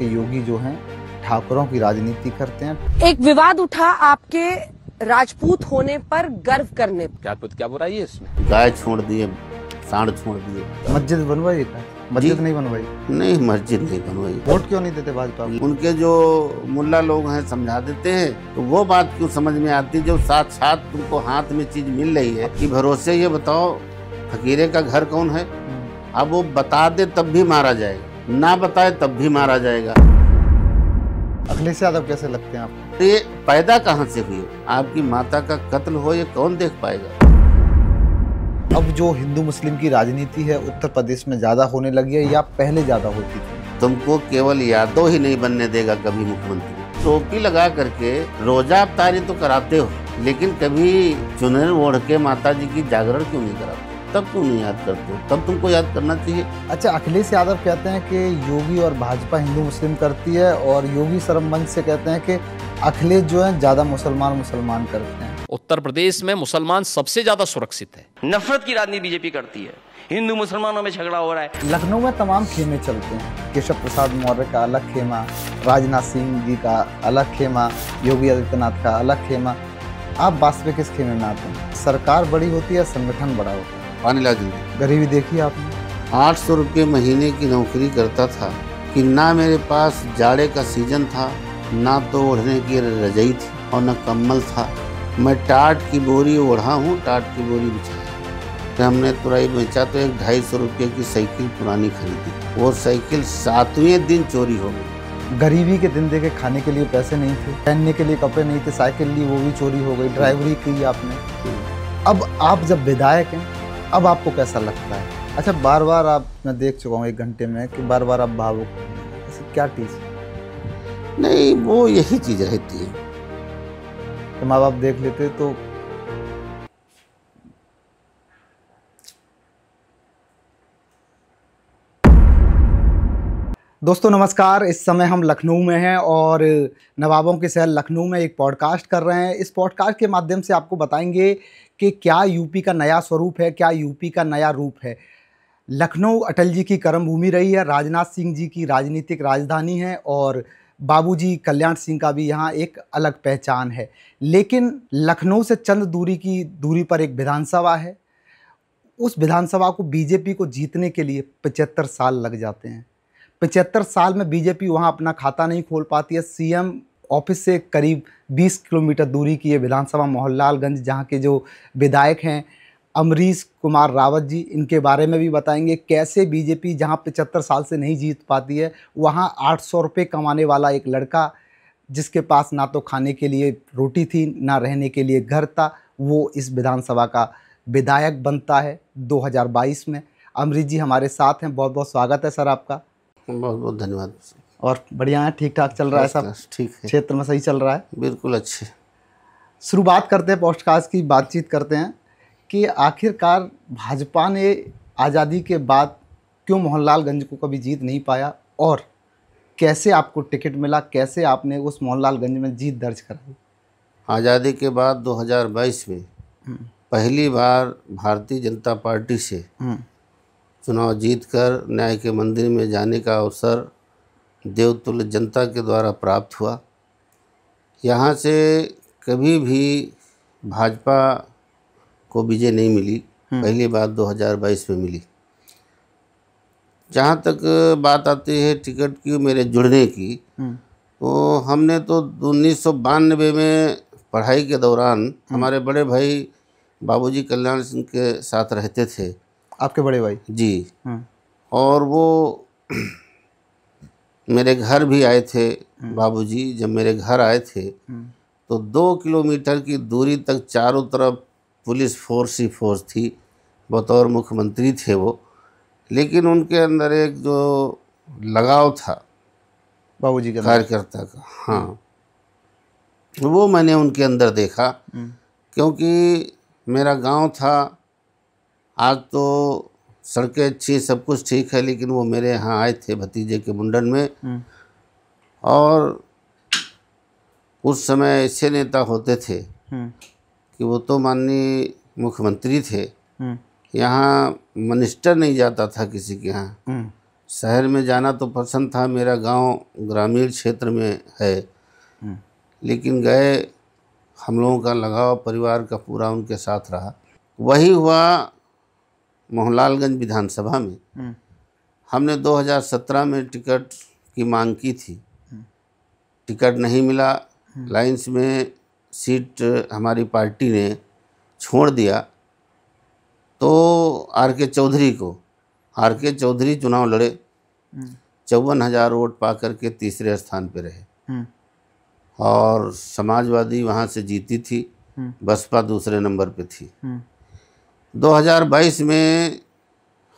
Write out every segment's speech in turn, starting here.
कि योगी जो हैं ठाकुरों की राजनीति करते हैं। एक विवाद उठा आपके राजपूत होने पर गर्व करने पर। क्या बुराई है इसमें? गाय छोड़ दिए, सांड छोड़ दिए। मस्जिद बनवाई था? मस्जिद नहीं बनवाई? नहीं, मस्जिद नहीं बनवाई। वोट क्यों नहीं देते भाजपा को? उनके जो मुल्ला लोग हैं समझा देते हैं, तो वो बात क्यों समझ में आती जब साथ साथ तुमको हाथ में चीज मिल रही है कि भरोसे ये बताओ फकीरे का घर कौन है। अब वो बता दे तब भी मारा जाएगा, ना बताए तब भी मारा जाएगा। अखिलेश यादव कैसे लगते हैं आपको? तो ये पैदा कहाँ से हुए? आपकी माता का कत्ल हो ये कौन देख पाएगा? अब जो हिंदू मुस्लिम की राजनीति है उत्तर प्रदेश में ज्यादा होने लगी है या पहले ज्यादा होती थी? तुमको केवल यादव ही नहीं बनने देगा कभी मुख्यमंत्री। टोपी लगा करके रोजा अफ्तारी तो कराते हो, लेकिन कभी चुनर ओढ़ के माता जी की जागरण क्यों नहीं कराते? तब क्यों नहीं याद करते हो? तब तुमको याद करना चाहिए। अच्छा, अखिलेश यादव कहते हैं कि योगी और भाजपा हिंदू मुस्लिम करती है, और योगी सरमंच से कहते हैं कि अखिलेश जो है ज्यादा मुसलमान करते हैं। उत्तर प्रदेश में मुसलमान सबसे ज्यादा सुरक्षित है। नफरत की राजनीति बीजेपी करती है, हिंदू मुसलमानों में झगड़ा हो रहा है। लखनऊ में तमाम खेमे चलते हैं। केशव प्रसाद मौर्य का अलग खेमा, राजनाथ सिंह जी का अलग खेमा, योगी आदित्यनाथ का अलग खेमा। आप वास्तविक किस खेमे में आते हैं? सरकार बड़ी होती है, संगठन बड़ा होता है? पानी ला दीजिए। गरीबी देखी आपने? 800 रुपये महीने की नौकरी करता था कि ना मेरे पास जाड़े का सीजन था, ना तो ओढ़ने की रजाई थी और न कम्बल था। मैं टाट की बोरी ओढ़ा हूँ, टाट की बोरी बिछाई। तो हमने तुरई बेचा तो एक 250 रुपये की साइकिल पुरानी खरीदी। वो साइकिल 7वें दिन चोरी हो गई। गरीबी के दिन देखे खाने के लिए पैसे नहीं थे, पहनने के लिए कपड़े नहीं थे, साइकिल ली वो भी चोरी हो गई, ड्राइवरी की आपने। अब आप जब विधायक हैं, अब आपको कैसा लगता है? अच्छा, बार बार आप, मैं देख चुका हूँ 1 घंटे में कि बार बार आप भावुक हैं। ऐसी क्या चीज़? नहीं, वो यही चीज़ रहती है। तो माँ बाप देख लेते तो दोस्तों नमस्कार। इस समय हम लखनऊ में हैं और नवाबों के शहर लखनऊ में एक पॉडकास्ट कर रहे हैं। इस पॉडकास्ट के माध्यम से आपको बताएंगे कि क्या यूपी का नया स्वरूप है, क्या यूपी का नया रूप है। लखनऊ अटल जी की कर्मभूमि रही है, राजनाथ सिंह जी की राजनीतिक राजधानी है और बाबूजी कल्याण सिंह का भी यहाँ एक अलग पहचान है। लेकिन लखनऊ से चंद दूरी पर एक विधानसभा है। उस विधानसभा को बीजेपी को जीतने के लिए 75 साल लग जाते हैं। 75 साल में बीजेपी वहाँ अपना खाता नहीं खोल पाती है। सीएम ऑफिस से करीब 20 किलोमीटर दूरी की ये विधानसभा मोहनलालगंज, जहाँ के जो विधायक हैं अमरीश कुमार रावत जी, इनके बारे में भी बताएंगे कैसे बीजेपी जहाँ 75 साल से नहीं जीत पाती है, वहाँ 800 रुपये कमाने वाला एक लड़का जिसके पास ना तो खाने के लिए रोटी थी ना रहने के लिए घर था, वो इस विधानसभा का विधायक बनता है 2022 में। अमरीश जी हमारे साथ हैं, बहुत बहुत स्वागत है सर आपका। बहुत बहुत धन्यवाद। और बढ़िया है, ठीक ठाक चल रहा है सब? ठीक है, क्षेत्र में सही चल रहा है? बिल्कुल अच्छे। शुरुआत करते हैं पॉडकास्ट की, बातचीत करते हैं कि आखिरकार भाजपा ने आज़ादी के बाद क्यों मोहनलालगंज को कभी जीत नहीं पाया, और कैसे आपको टिकट मिला, कैसे आपने उस मोहनलालगंज में जीत दर्ज कराई? आज़ादी के बाद 2022 में पहली बार भारतीय जनता पार्टी से चुनाव जीतकर न्याय के मंदिर में जाने का अवसर देवतुल्य जनता के द्वारा प्राप्त हुआ। यहाँ से कभी भी भाजपा को विजय नहीं मिली, पहली बार 2022 में मिली। जहाँ तक बात आती है टिकट की मेरे जुड़ने की, तो हमने तो 1992 में पढ़ाई के दौरान हमारे बड़े भाई बाबूजी कल्याण सिंह के साथ रहते थे। आपके बड़े भाई? जी। और वो मेरे घर भी आए थे बाबूजी। जब मेरे घर आए थे तो 2 किलोमीटर की दूरी तक चारों तरफ पुलिस फोर्स ही फोर्स थी। बतौर मुख्यमंत्री थे वो, लेकिन उनके अंदर एक जो लगाव था बाबूजी के कार्यकर्ता का, हाँ, वो मैंने उनके अंदर देखा। क्योंकि मेरा गांव था, आज तो सड़कें अच्छी, सब कुछ ठीक है, लेकिन वो मेरे यहाँ आए थे भतीजे के मुंडन में। और उस समय ऐसे नेता होते थे कि वो तो माननीय मुख्यमंत्री थे, यहाँ मिनिस्टर नहीं जाता था किसी के यहाँ, शहर में जाना तो पसंद था, मेरा गांव ग्रामीण क्षेत्र में है, लेकिन गए, हम लोगों का लगाव परिवार का पूरा उनके साथ रहा। वही हुआ मोहनलालगंज विधानसभा में। हमने 2017 में टिकट की मांग की थी, टिकट नहीं मिला, लाइन्स में सीट हमारी पार्टी ने छोड़ दिया, तो आर.के. चौधरी चुनाव लड़े, 54,000 वोट पा करके तीसरे स्थान पे रहे, और समाजवादी वहाँ से जीती थी, बसपा दूसरे नंबर पे थी। 2022 में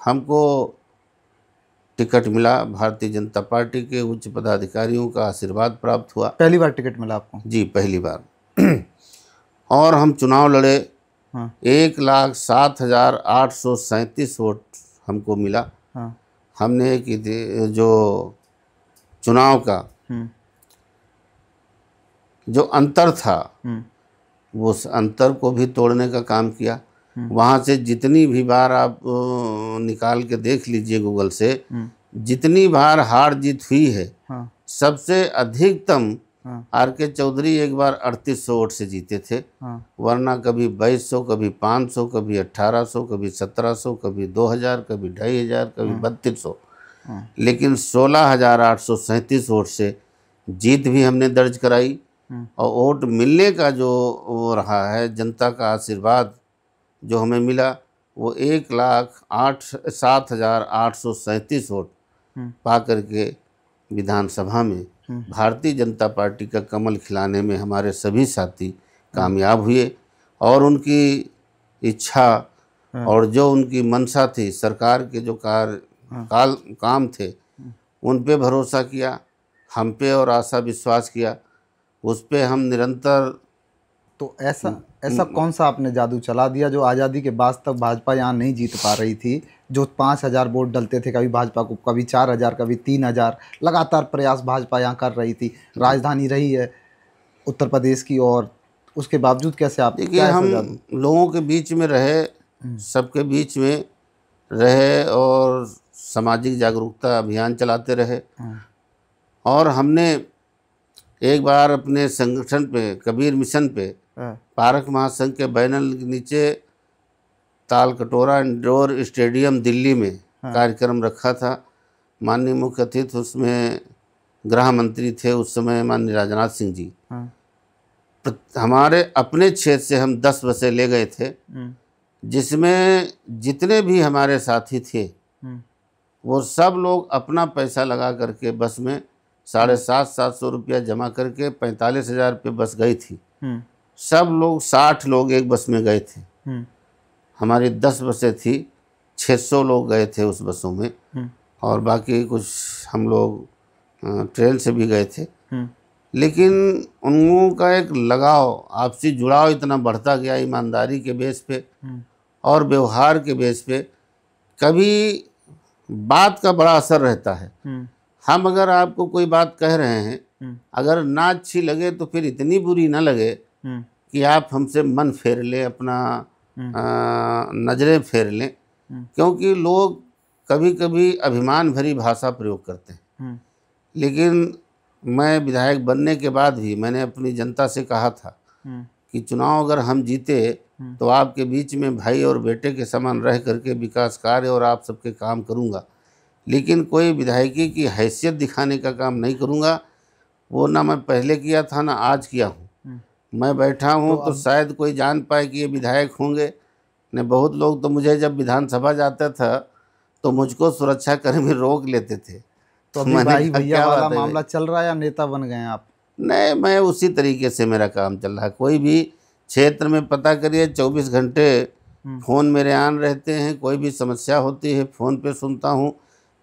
हमको टिकट मिला, भारतीय जनता पार्टी के उच्च पदाधिकारियों का आशीर्वाद प्राप्त हुआ। पहली बार टिकट मिला आपको? जी, पहली बार। और हम चुनाव लड़े, 1,07,837 वोट हमको मिला। हमने जो चुनाव का जो अंतर था, वो उस अंतर को भी तोड़ने का काम किया। वहाँ से जितनी भी बार आप निकाल के देख लीजिए गूगल से, जितनी बार हार जीत हुई है, सबसे अधिकतम आर.के. चौधरी एक बार 3800 वोट से जीते थे, वरना कभी 2200, कभी 500, कभी 1800, कभी 1700, कभी 2000, कभी 2500, कभी 3200, लेकिन 16,837 वोट से जीत भी हमने दर्ज कराई। और वोट मिलने का जो वो रहा है, जनता का आशीर्वाद जो हमें मिला, वो 1,07,837 वोट पा करके विधानसभा में भारतीय जनता पार्टी का कमल खिलाने में हमारे सभी साथी कामयाब हुए। और उनकी इच्छा और जो उनकी मंशा थी, सरकार के जो काम थे, उन पे भरोसा किया, हम पे और आशा विश्वास किया, उस पे हम निरंतर। तो ऐसा कौन सा आपने जादू चला दिया जो आज़ादी के बाद तक भाजपा यहाँ नहीं जीत पा रही थी? जो 5,000 वोट डलते थे कभी भाजपा को, कभी 4,000, कभी 3,000, लगातार प्रयास भाजपा यहाँ कर रही थी, राजधानी रही है उत्तर प्रदेश की, और उसके बावजूद कैसे आप? देखिए, हम लोगों के बीच में रहे, सबके बीच में रहे और सामाजिक जागरूकता अभियान चलाते रहे। और हमने एक बार अपने संगठन पे, कबीर मिशन पे, पारक महासंघ के बैनर के नीचे तालकटोरा इंडोर स्टेडियम दिल्ली में कार्यक्रम रखा था। माननीय मुख्य अतिथि उसमें गृह मंत्री थे उस समय, माननीय राजनाथ सिंह जी। हमारे अपने क्षेत्र से हम 10 बसें ले गए थे, जिसमें जितने भी हमारे साथी थे वो सब लोग अपना पैसा लगा करके बस में 750 रुपया जमा करके 45,000 पे बस गई थी। सब लोग 60 लोग एक बस में गए थे। हमारी 10 बसें थी, 600 लोग गए थे उस बसों में, और बाकी कुछ हम लोग ट्रेन से भी गए थे। लेकिन उन लोगों का एक लगाव, आपसी जुड़ाव इतना बढ़ता गया, ईमानदारी के बेस पे और व्यवहार के बेस पे। कभी बात का बड़ा असर रहता है। हम अगर आपको कोई बात कह रहे हैं, अगर ना अच्छी लगे तो फिर इतनी बुरी ना लगे कि आप हमसे मन फेर लें, अपना नज़रें फेर लें, क्योंकि लोग कभी कभी अभिमान भरी भाषा प्रयोग करते हैं। लेकिन मैं विधायक बनने के बाद भी मैंने अपनी जनता से कहा था कि चुनाव अगर हम जीते तो आपके बीच में भाई और बेटे के समान रह करके विकास कार्य और आप सबके काम करूंगा, लेकिन कोई विधायकी की हैसियत दिखाने का काम नहीं करूंगा। वो ना मैं पहले किया था ना आज किया हूँ। मैं बैठा हूँ तो शायद कोई जान पाए कि ये विधायक होंगे। ने बहुत लोग तो मुझे जब विधानसभा जाता था तो मुझको सुरक्षा कर्मी रोक लेते थे। तो अभी भाई भैया वाला मामला चल रहा है या नेता बन गए हैं आप? नहीं, मैं उसी तरीके से मेरा काम चल रहा है। कोई भी क्षेत्र में पता करिए, 24 घंटे फ़ोन मेरे ऑन रहते हैं। कोई भी समस्या होती है फ़ोन पे सुनता हूँ,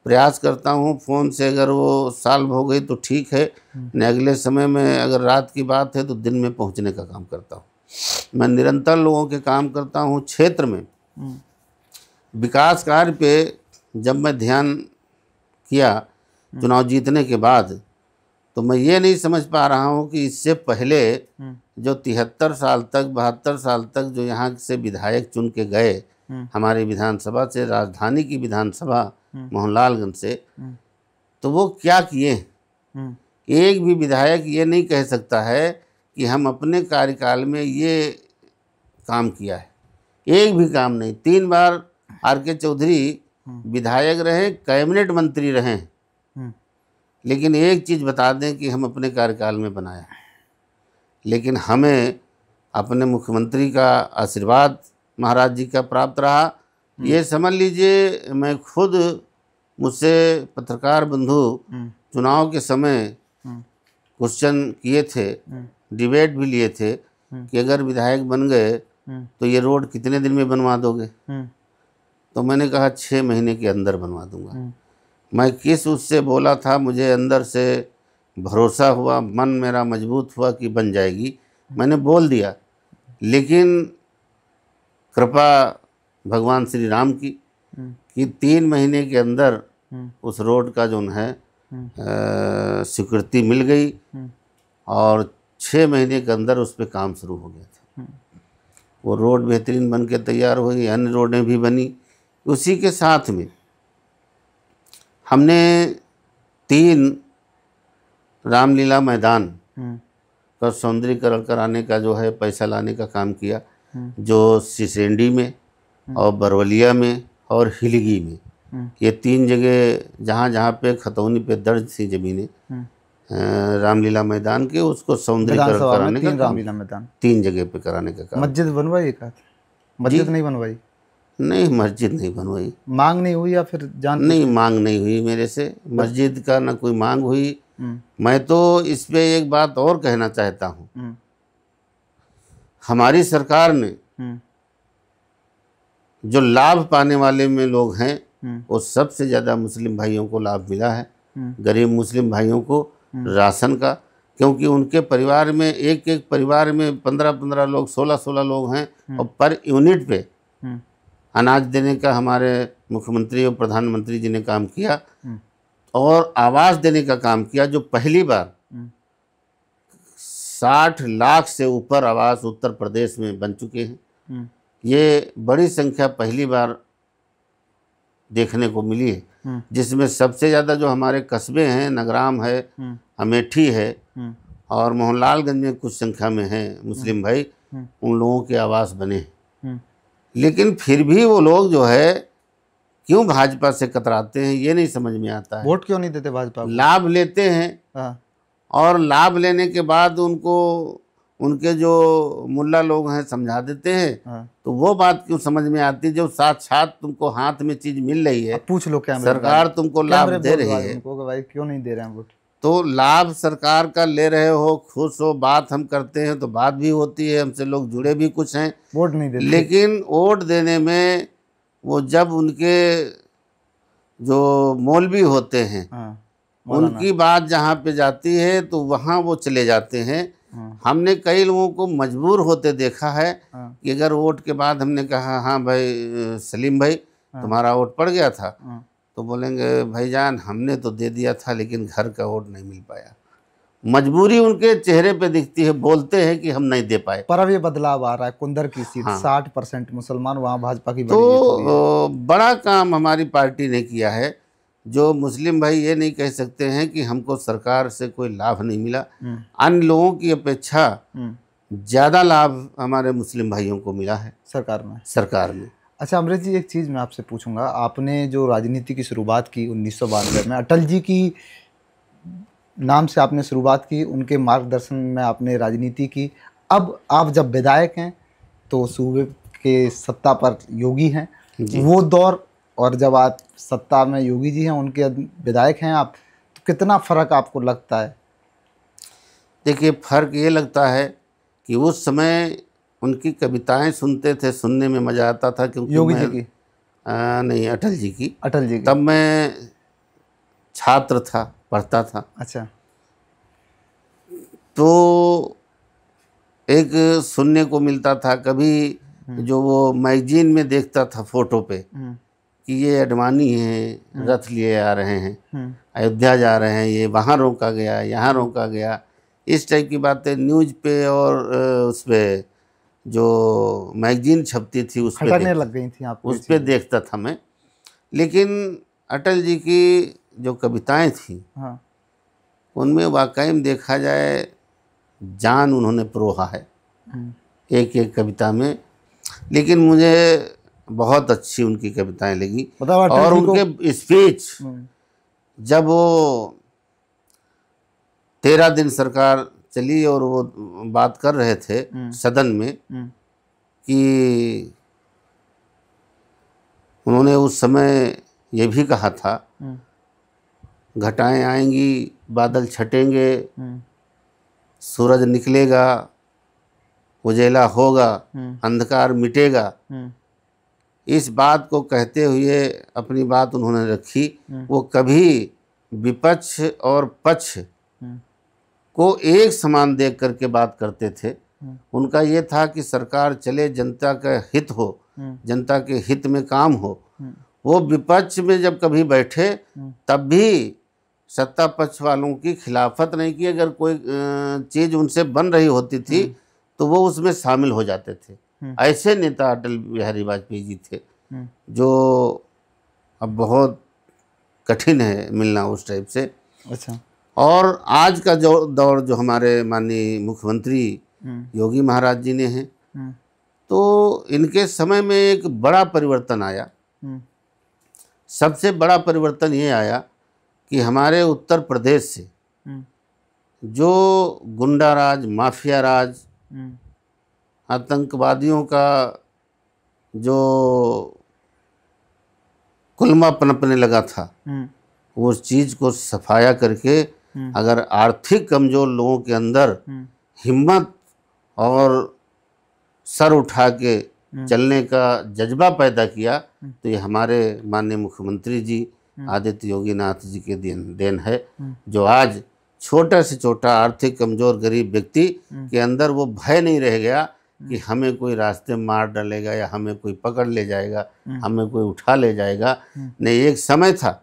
प्रयास करता हूँ। फ़ोन से अगर वो सॉल्व हो गई तो ठीक है, न अगले समय में अगर रात की बात है तो दिन में पहुँचने का काम करता हूँ। मैं निरंतर लोगों के काम करता हूँ। क्षेत्र में विकास कार्य पे जब मैं ध्यान किया चुनाव जीतने के बाद, तो मैं ये नहीं समझ पा रहा हूँ कि इससे पहले जो 73 साल तक 72 साल तक जो यहाँ से विधायक चुन के गए हमारी विधानसभा से, राजधानी की विधानसभा मोहनलालगंज से, तो वो क्या किए? एक भी विधायक ये नहीं कह सकता है कि हम अपने कार्यकाल में ये काम किया है, एक भी काम नहीं। 3 बार आर.के. चौधरी विधायक रहे, कैबिनेट मंत्री रहे, लेकिन एक चीज़ बता दें कि हम अपने कार्यकाल में बनाया, लेकिन हमें अपने मुख्यमंत्री का आशीर्वाद महाराज जी का प्राप्त रहा। ये समझ लीजिए, मैं खुद, मुझसे पत्रकार बंधु चुनाव के समय क्वेश्चन किए थे, डिबेट भी लिए थे कि अगर विधायक बन गए तो ये रोड कितने दिन में बनवा दोगे? तो मैंने कहा 6 महीने के अंदर बनवा दूंगा। मैं किस उससे बोला था, मुझे अंदर से भरोसा हुआ, मन मेरा मजबूत हुआ कि बन जाएगी, मैंने बोल दिया। लेकिन कृपा भगवान श्री राम की कि 3 महीने के अंदर उस रोड का जो है स्वीकृति मिल गई और 6 महीने के अंदर उस पर काम शुरू हो गया था। वो रोड बेहतरीन बन के तैयार हो गई, अन्य रोडें भी बनी। उसी के साथ में हमने 3 रामलीला मैदान का सौंदर्यीकरण कराने का जो है पैसा लाने का काम किया, जो सिसेंडी में और बरवलिया में और हिलगी में, ये 3 जगह जहाँ जहाँ पे खतौनी पे दर्ज थी ज़मीनें रामलीला मैदान के, उसको सौंदर्यीकरण कराने का रामलीला मैदान 3 जगह पे कराने का काम। मस्जिद बनवाई? का मस्जिद नहीं बनवाई? नहीं, मस्जिद नहीं बनवाई। मांग नहीं हुई या फिर जान? नहीं, मांग नहीं हुई मेरे से, मस्जिद का ना कोई मांग हुई। मैं तो इस पे एक बात और कहना चाहता हूँ, हमारी सरकार ने जो लाभ पाने वाले में लोग हैं, वो सबसे ज़्यादा मुस्लिम भाइयों को लाभ मिला है, गरीब मुस्लिम भाइयों को राशन का, क्योंकि उनके परिवार में एक परिवार में 15-15 लोग, 16-16 लोग हैं, और पर यूनिट पे अनाज देने का हमारे मुख्यमंत्री और प्रधानमंत्री जी ने काम किया, और आवास देने का काम किया, जो पहली बार 60 लाख से ऊपर आवास उत्तर प्रदेश में बन चुके हैं। ये बड़ी संख्या पहली बार देखने को मिली है, जिसमें सबसे ज़्यादा जो हमारे कस्बे हैं, नगराम है, अमेठी है और मोहनलालगंज में कुछ संख्या में है मुस्लिम भाई, उन लोगों के आवास बने हैं। लेकिन फिर भी वो लोग जो है क्यों भाजपा से कतराते हैं, ये नहीं समझ में आता है। वोट क्यों नहीं देते भाजपा को? लाभ लेते हैं और लाभ लेने के बाद उनको उनके जो मुल्ला लोग हैं समझा देते हैं, तो वो बात क्यों समझ में आती है? जो साथ तुमको हाथ में चीज मिल रही है, पूछ लो क्या सरकार तुमको लाभ दे रही है, भाई क्यों नहीं दे रहे हैं वोट? तो लाभ सरकार का ले रहे हो, खुश हो, बात हम करते हैं तो बात भी होती है, हमसे लोग जुड़े भी कुछ हैं, वोट नहीं देते। लेकिन वोट देने में वो जब उनके जो मौलवी होते हैं, उनकी बात जहाँ पे जाती है तो वहाँ वो चले जाते हैं। हमने कई लोगों को मजबूर होते देखा है कि अगर वोट के बाद हमने कहा हाँ भाई सलीम भाई तुम्हारा वोट पड़ गया था, तो बोलेंगे भाईजान हमने तो दे दिया था लेकिन घर का वोट नहीं मिल पाया। मजबूरी उनके चेहरे पे दिखती है, बोलते हैं कि हम नहीं दे पाए। पर अब ये बदलाव आ रहा है, कुंदर की सीट 60% मुसलमान, वहाँ भाजपा की तो बड़ा काम हमारी पार्टी ने किया है। जो मुस्लिम भाई ये नहीं कह सकते हैं कि हमको सरकार से कोई लाभ नहीं मिला, अन्य लोगों की अपेक्षा ज़्यादा लाभ हमारे मुस्लिम भाइयों को मिला है सरकार में। अच्छा अमृत जी, एक चीज़ मैं आपसे पूछूंगा, आपने जो राजनीति की शुरुआत की 1992 में, अटल जी की नाम से आपने शुरुआत की, उनके मार्गदर्शन में आपने राजनीति की। अब आप जब विधायक हैं तो सूबे के सत्ता पर योगी हैं, वो दौर और जब आप सत्ता में योगी जी हैं, उनके विधायक हैं आप, तो कितना फ़र्क आपको लगता है? देखिए, फ़र्क ये लगता है कि उस समय उनकी कविताएं सुनते थे, सुनने में मज़ा आता था, क्योंकि योगी जी की नहीं, अटल जी की। तब मैं छात्र था, पढ़ता था। अच्छा। तो एक सुनने को मिलता था, कभी जो वो मैगजीन में देखता था फोटो पे कि ये अडवाणी हैं, रथ लिए आ रहे हैं, अयोध्या जा रहे हैं, ये वहाँ रोका गया, यहाँ रोका गया, इस टाइप की बातें न्यूज़ पे और उस पर जो मैगजीन छपती थी उस पर लग गई थी आपको, उस पर देखता था मैं। लेकिन अटल जी की जो कविताएं थी हाँ। उनमें वाकई में देखा जाए जान उन्होंने प्रोहा है एक एक कविता में। लेकिन मुझे बहुत अच्छी उनकी कविताएं लगी। मतलब अटल और जी को- उनके स्पीच जब वो 13 दिन सरकार चली और वो बात कर रहे थे सदन में कि उन्होंने उस समय ये भी कहा था घटाएं आएंगी, बादल छटेंगे, सूरज निकलेगा, उजेला होगा, अंधकार मिटेगा। इस बात को कहते हुए अपनी बात उन्होंने रखी। वो कभी विपक्ष और पक्ष को एक समान देख करके बात करते थे। उनका ये था कि सरकार चले, जनता का हित हो, जनता के हित में काम हो। वो विपक्ष में जब कभी बैठे तब भी सत्ता पक्ष वालों की खिलाफत नहीं की। अगर कोई चीज़ उनसे बन रही होती थी तो वो उसमें शामिल हो जाते थे। ऐसे नेता अटल बिहारी वाजपेयी जी थे जो अब बहुत कठिन है मिलना उस टाइप से। अच्छा। और आज का जो दौर जो हमारे माननीय मुख्यमंत्री योगी महाराज जी ने हैं, तो इनके समय में एक बड़ा परिवर्तन आया। सबसे बड़ा परिवर्तन ये आया कि हमारे उत्तर प्रदेश से जो गुंडा राज, माफिया राज, आतंकवादियों का जो कुलमा पनपने लगा था, उस चीज़ को सफाया करके अगर आर्थिक कमज़ोर लोगों के अंदर हिम्मत और सर उठा के चलने का जज्बा पैदा किया तो ये हमारे माननीय मुख्यमंत्री जी आदित्य योगी नाथ जी के देन है, जो आज छोटा से छोटा आर्थिक कमज़ोर गरीब व्यक्ति के अंदर वो भय नहीं रह गया कि हमें कोई रास्ते मार डालेगा या हमें कोई पकड़ ले जाएगा, हमें कोई उठा ले जाएगा। नहीं, एक समय था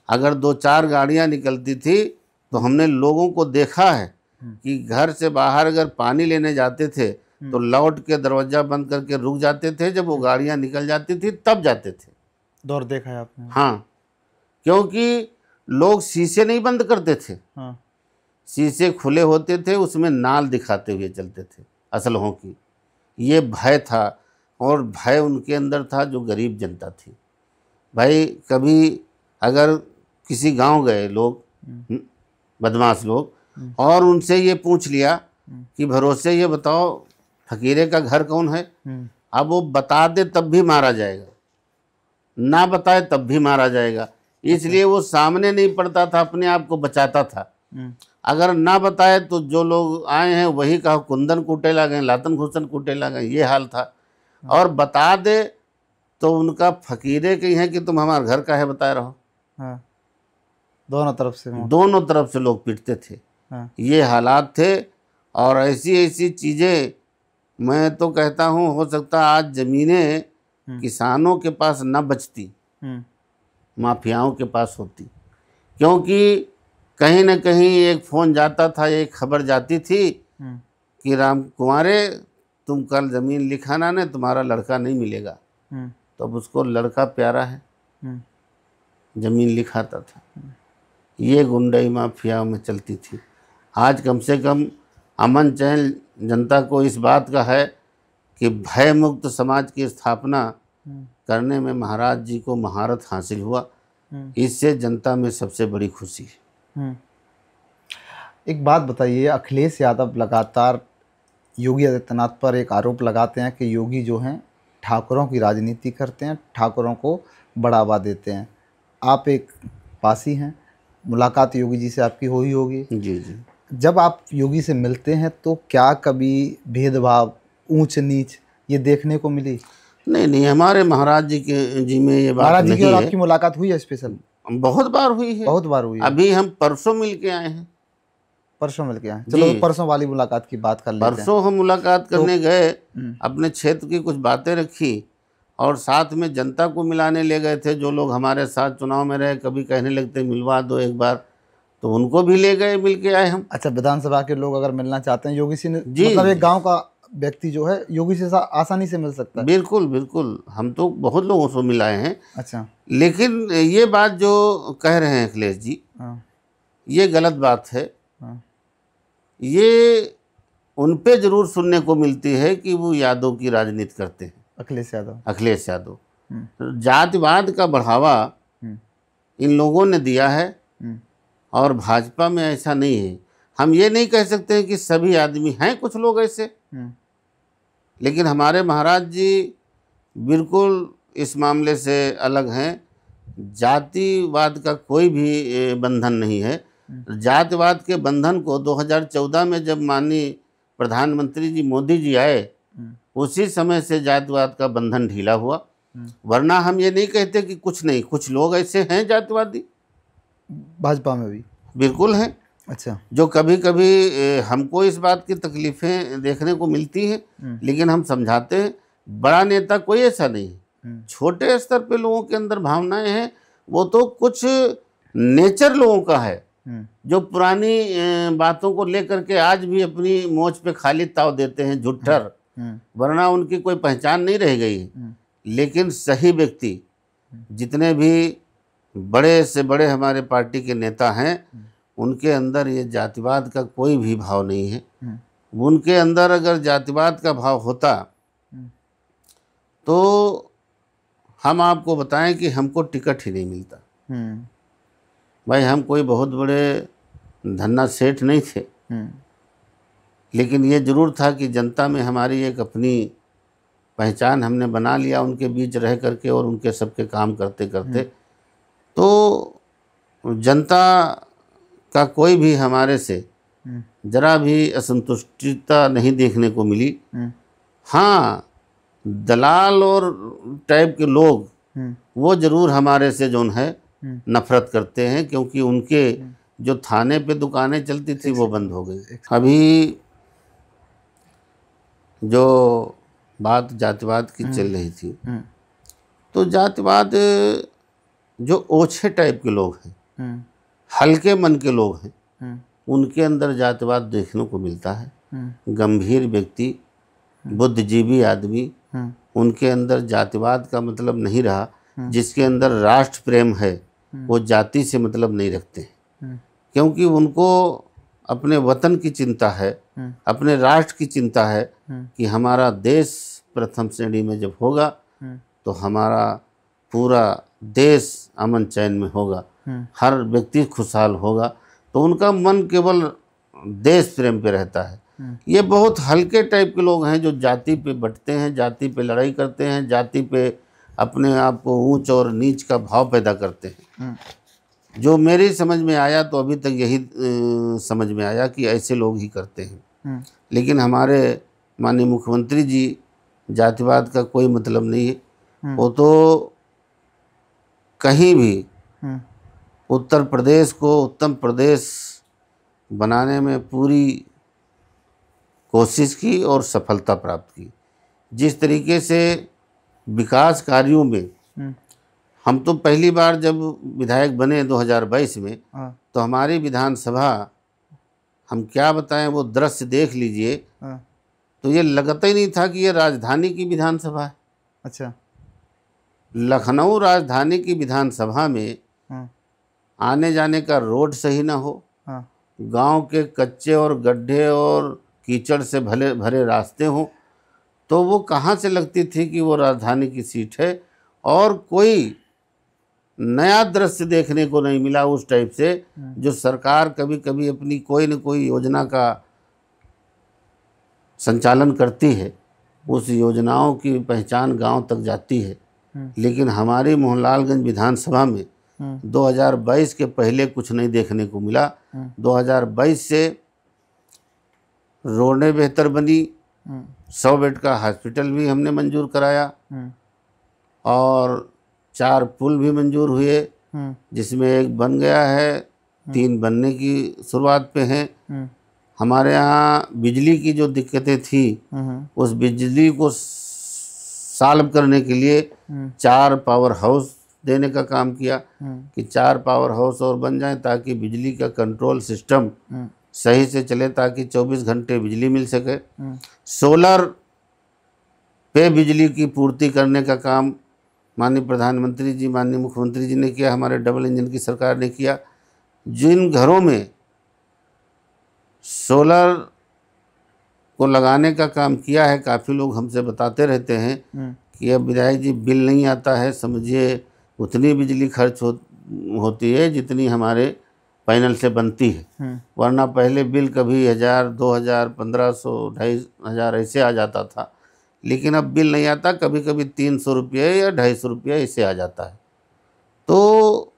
अगर 2-4 गाड़ियां निकलती थी तो हमने लोगों को देखा है कि घर से बाहर अगर पानी लेने जाते थे तो लौट के दरवाज़ा बंद करके रुक जाते थे, जब वो गाड़ियां निकल जाती थी तब जाते थे। दौर देखा है आपने? हाँ, क्योंकि लोग शीशे नहीं बंद करते थे। हाँ। शीशे खुले होते थे, उसमें नाल दिखाते हुए चलते थे असलहों की। ये भय था और भय उनके अंदर था जो गरीब जनता थी। भाई कभी अगर किसी गांव गए लोग, बदमाश लोग, और उनसे ये पूछ लिया कि भरोसे ये बताओ फकीरे का घर कौन है, अब वो बता दे तब भी मारा जाएगा, ना बताए तब भी मारा जाएगा। इसलिए वो सामने नहीं पड़ता था, अपने आप को बचाता था। अगर ना बताए तो जो लोग आए हैं वही कहा कुंदन कूटे ला गए, लातन घुसन कूटे ला गए, ये हाल था। और बता दे तो उनका फकीरे कहीं है कि तुम हमारे घर का है बताए रहो। हाँ। दोनों तरफ से लोग पीटते थे। हाँ। ये हालात थे। और ऐसी ऐसी चीज़ें, मैं तो कहता हूँ हो सकता आज ज़मीनें किसानों के पास न बचती, माफियाओं के पास होती। क्योंकि कहीं न कहीं एक फ़ोन जाता था, एक खबर जाती थी कि राम कुमारे तुम कल ज़मीन लिखाना ने, तुम्हारा लड़का नहीं मिलेगा। तो अब उसको लड़का प्यारा है, ज़मीन लिखाता था। ये गुंडाई माफिया में चलती थी। आज कम से कम अमन चैन जनता को इस बात का है कि भय मुक्त समाज की स्थापना करने में महाराज जी को महारत हासिल हुआ। इससे जनता में सबसे बड़ी खुशी है। एक बात बताइए, अखिलेश यादव लगातार योगी आदित्यनाथ पर एक आरोप लगाते हैं कि योगी जो हैं ठाकुरों की राजनीति करते हैं, ठाकुरों को बढ़ावा देते हैं। आप एक पासी हैं, मुलाकात योगी जी से आपकी हुई होगी। जी जी। जब आप योगी से मिलते हैं तो क्या कभी भेदभाव, ऊंच नीच ये देखने को मिली? नहीं, हमारे महाराज जी में ये बात महाराज जी नहीं की और है। आपकी मुलाकात हुई है स्पेशल? बहुत बार हुई है। बहुत बार हुई है। अभी हम परसों मिल के आए हैं। परसों मिल के आए? चलो तो परसों वाली मुलाकात की बात कर लेते हैं। परसों हम मुलाकात करने गए, अपने क्षेत्र की कुछ बातें रखी और साथ में जनता को मिलाने ले गए थे। जो लोग हमारे साथ चुनाव में रहे, कभी कहने लगते मिलवा दो एक बार, तो उनको भी ले गए, मिल के आए हम। अच्छा, विधानसभा के लोग अगर मिलना चाहते हैं योगी से, जी, मतलब एक गांव का व्यक्ति जो है योगी से आसानी से मिल सकता है। बिल्कुल बिल्कुल, हम तो बहुत लोगों से मिलाए हैं। अच्छा। लेकिन ये बात जो कह रहे हैं अखिलेश जी, हाँ। ये गलत बात है। हाँ। ये उन पे जरूर सुनने को मिलती है कि वो यादव की राजनीति करते हैं, अखिलेश यादव। अखिलेश यादव। जातिवाद का बढ़ावा इन लोगों ने दिया है और भाजपा में ऐसा नहीं है। हम ये नहीं कह सकते कि सभी आदमी हैं, कुछ लोग ऐसे, लेकिन हमारे महाराज जी बिल्कुल इस मामले से अलग हैं। जातिवाद का कोई भी बंधन नहीं है। जातिवाद के बंधन को 2014 में जब माननीय प्रधानमंत्री जी मोदी जी आए, उसी समय से जातिवाद का बंधन ढीला हुआ। वरना हम ये नहीं कहते कि कुछ नहीं, कुछ लोग ऐसे हैं जातिवादी भाजपा में भी बिल्कुल हैं। अच्छा। जो कभी कभी हमको इस बात की तकलीफ़ें देखने को मिलती हैं, लेकिन हम समझाते हैं। बड़ा नेता कोई ऐसा नहीं है, छोटे स्तर पे लोगों के अंदर भावनाएं हैं। वो तो कुछ नेचर लोगों का है जो पुरानी बातों को लेकर के आज भी अपनी मोच पे खाली ताव देते हैं, झुट्ठर, वरना उनकी कोई पहचान नहीं रह गई है। लेकिन सही व्यक्ति, जितने भी बड़े से बड़े हमारे पार्टी के नेता हैं, उनके अंदर ये जातिवाद का कोई भी भाव नहीं है। उनके अंदर अगर जातिवाद का भाव होता तो हम आपको बताएं कि हमको टिकट ही नहीं मिलता। भाई हम कोई बहुत बड़े धन्ना सेठ नहीं थे, लेकिन ये ज़रूर था कि जनता में हमारी एक अपनी पहचान हमने बना लिया उनके बीच रह करके और उनके सबके काम करते करते। तो जनता का कोई भी हमारे से जरा भी असंतुष्टिता नहीं देखने को मिली। हाँ, दलाल और टाइप के लोग वो ज़रूर हमारे से जो है नफरत करते हैं, क्योंकि उनके जो थाने पे दुकानें चलती थी वो बंद हो गई। अभी जो बात जातिवाद की चल रही थी, तो जातिवाद जो ओछे टाइप के लोग हैं, हल्के मन के लोग हैं, उनके अंदर जातिवाद देखने को मिलता है। गंभीर व्यक्ति, बुद्धिजीवी आदमी, उनके अंदर जातिवाद का मतलब नहीं रहा। जिसके अंदर राष्ट्र प्रेम है वो जाति से मतलब नहीं रखते हैं, क्योंकि उनको अपने वतन की चिंता है, अपने राष्ट्र की चिंता है कि हमारा देश प्रथम श्रेणी में जब होगा तो हमारा पूरा देश अमन चैन में होगा, हर व्यक्ति खुशहाल होगा। तो उनका मन केवल देश प्रेम पे रहता है। ये बहुत हल्के टाइप के लोग हैं जो जाति पे बंटते हैं, जाति पे लड़ाई करते हैं, जाति पे अपने आप को ऊंच और नीच का भाव पैदा करते हैं। जो मेरी समझ में आया तो अभी तक यही समझ में आया कि ऐसे लोग ही करते हैं। लेकिन हमारे माननीय मुख्यमंत्री जी जातिवाद का कोई मतलब नहीं है। वो तो कहीं भी उत्तर प्रदेश को उत्तम प्रदेश बनाने में पूरी कोशिश की और सफलता प्राप्त की। जिस तरीके से विकास कार्यों में हम तो पहली बार जब विधायक बने 2022 में, तो हमारी विधानसभा, हम क्या बताएं, वो दृश्य देख लीजिए तो ये लगता ही नहीं था कि ये राजधानी की विधानसभा है। अच्छा। लखनऊ राजधानी की विधानसभा में आने जाने का रोड सही ना हो, गांव के कच्चे और गड्ढे और कीचड़ से भरे रास्ते हों, तो वो कहाँ से लगती थी कि वो राजधानी की सीट है। और कोई नया दृश्य देखने को नहीं मिला उस टाइप से, जो सरकार कभी कभी अपनी कोई न कोई योजना का संचालन करती है, उस योजनाओं की पहचान गांव तक जाती है। लेकिन हमारी मोहनलालगंज विधानसभा में 2022 के पहले कुछ नहीं देखने को मिला। 2022 से रोडें बेहतर बनी, 100 बेड का हॉस्पिटल भी हमने मंजूर कराया और 4 पुल भी मंजूर हुए, जिसमें एक बन गया है, 3 बनने की शुरुआत पे हैं। हमारे यहाँ बिजली की जो दिक्कतें थी, उस बिजली को सॉल्व करने के लिए 4 पावर हाउस देने का काम किया कि 4 पावर हाउस और बन जाएं, ताकि बिजली का कंट्रोल सिस्टम सही से चले ताकि 24 घंटे बिजली मिल सके। सोलर पे बिजली की पूर्ति करने का काम माननीय प्रधानमंत्री जी, माननीय मुख्यमंत्री जी ने किया, हमारे डबल इंजन की सरकार ने किया। जिन घरों में सोलर को लगाने का काम किया है, काफ़ी लोग हमसे बताते रहते हैं कि अब विधायक जी बिल नहीं आता है, समझिए उतनी बिजली खर्च होती है जितनी हमारे पैनल से बनती है, वरना पहले बिल कभी 1000, 2000, 1500, 2500 ऐसे आ जाता था, लेकिन अब बिल नहीं आता, कभी कभी 300 रुपये या 250 रुपये ऐसे आ जाता है। तो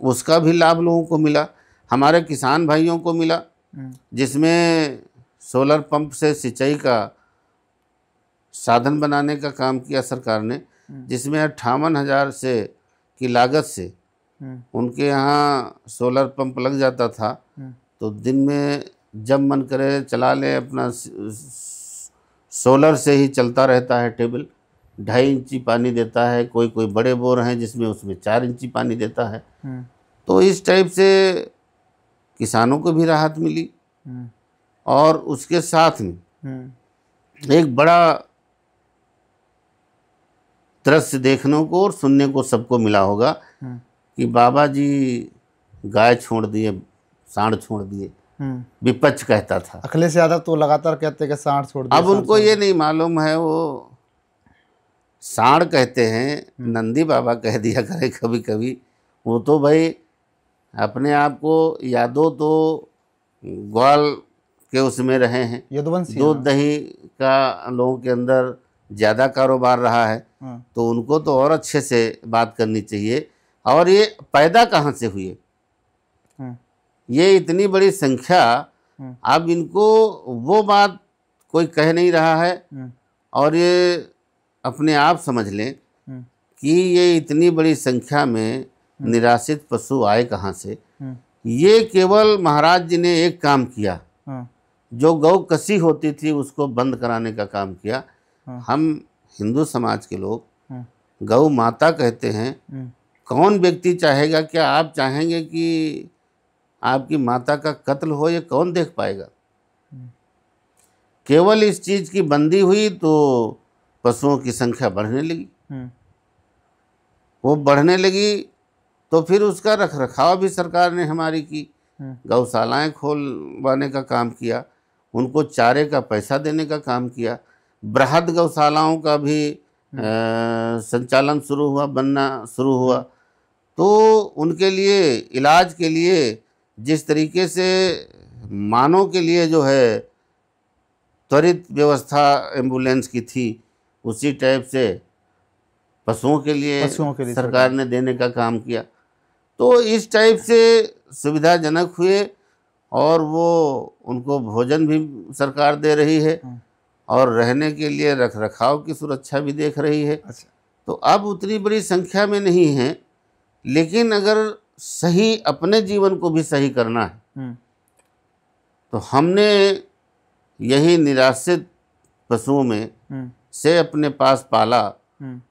उसका भी लाभ लोगों को मिला, हमारे किसान भाइयों को मिला, जिसमें सोलर पंप से सिंचाई का साधन बनाने का काम किया सरकार ने, जिसमें 58,000 से की लागत से उनके यहाँ सोलर पंप लग जाता था। तो दिन में जब मन करे चला लें, अपना सोलर से ही चलता रहता है टेबल, 2.5 इंची पानी देता है, कोई कोई बड़े बोर हैं जिसमें उसमें 4 इंची पानी देता है। तो इस टाइप से किसानों को भी राहत मिली, और उसके साथ में एक बड़ा दृश्य देखने को और सुनने को सबको मिला होगा कि बाबा जी गाय छोड़ दिए, सांड छोड़ दिए, विपक्ष कहता था। अखिलेश यादव तो लगातार कहते कि सांड छोड़ दिए। अब उनको ये नहीं मालूम है, वो सांड कहते हैं, नंदी बाबा कह दिया करे कभी कभी। वो तो भाई अपने आप को यादव तो ग्वाल के उसमें रहे हैं, दूध दही का लोगों के अंदर ज़्यादा कारोबार रहा है, तो उनको तो और अच्छे से बात करनी चाहिए। और ये पैदा कहाँ से हुए, ये इतनी बड़ी संख्या, अब इनको वो बात कोई कह नहीं रहा है, और ये अपने आप समझ लें कि ये इतनी बड़ी संख्या में निराश्रित पशु आए कहाँ से। ये केवल महाराज जी ने एक काम किया, जो गौ कसी होती थी उसको बंद कराने का काम किया। हम हिंदू समाज के लोग गौ माता कहते हैं। कौन व्यक्ति चाहेगा, क्या आप चाहेंगे कि आपकी माता का कत्ल हो? ये कौन देख पाएगा? केवल इस चीज़ की बंदी हुई तो पशुओं की संख्या बढ़ने लगी। वो बढ़ने लगी तो फिर उसका रख रखाव भी सरकार ने हमारी की, गौशालाएं खोलवाने का काम किया, उनको चारे का पैसा देने का काम किया, बृहद गौशालाओं का भी संचालन शुरू हुआ, बनना शुरू हुआ। तो उनके लिए इलाज के लिए जिस तरीके से मानव के लिए जो है त्वरित व्यवस्था एम्बुलेंस की थी, उसी टाइप से पशुओं के लिए सरकार ने देने का काम किया। तो इस टाइप से सुविधाजनक हुए, और वो उनको भोजन भी सरकार दे रही है, और रहने के लिए रख रखाव की सुरक्षा भी देख रही है। तो अब उतनी बड़ी संख्या में नहीं है, लेकिन अगर सही अपने जीवन को भी सही करना है तो हमने यही निराश्रित पशुओं में से अपने पास पाला,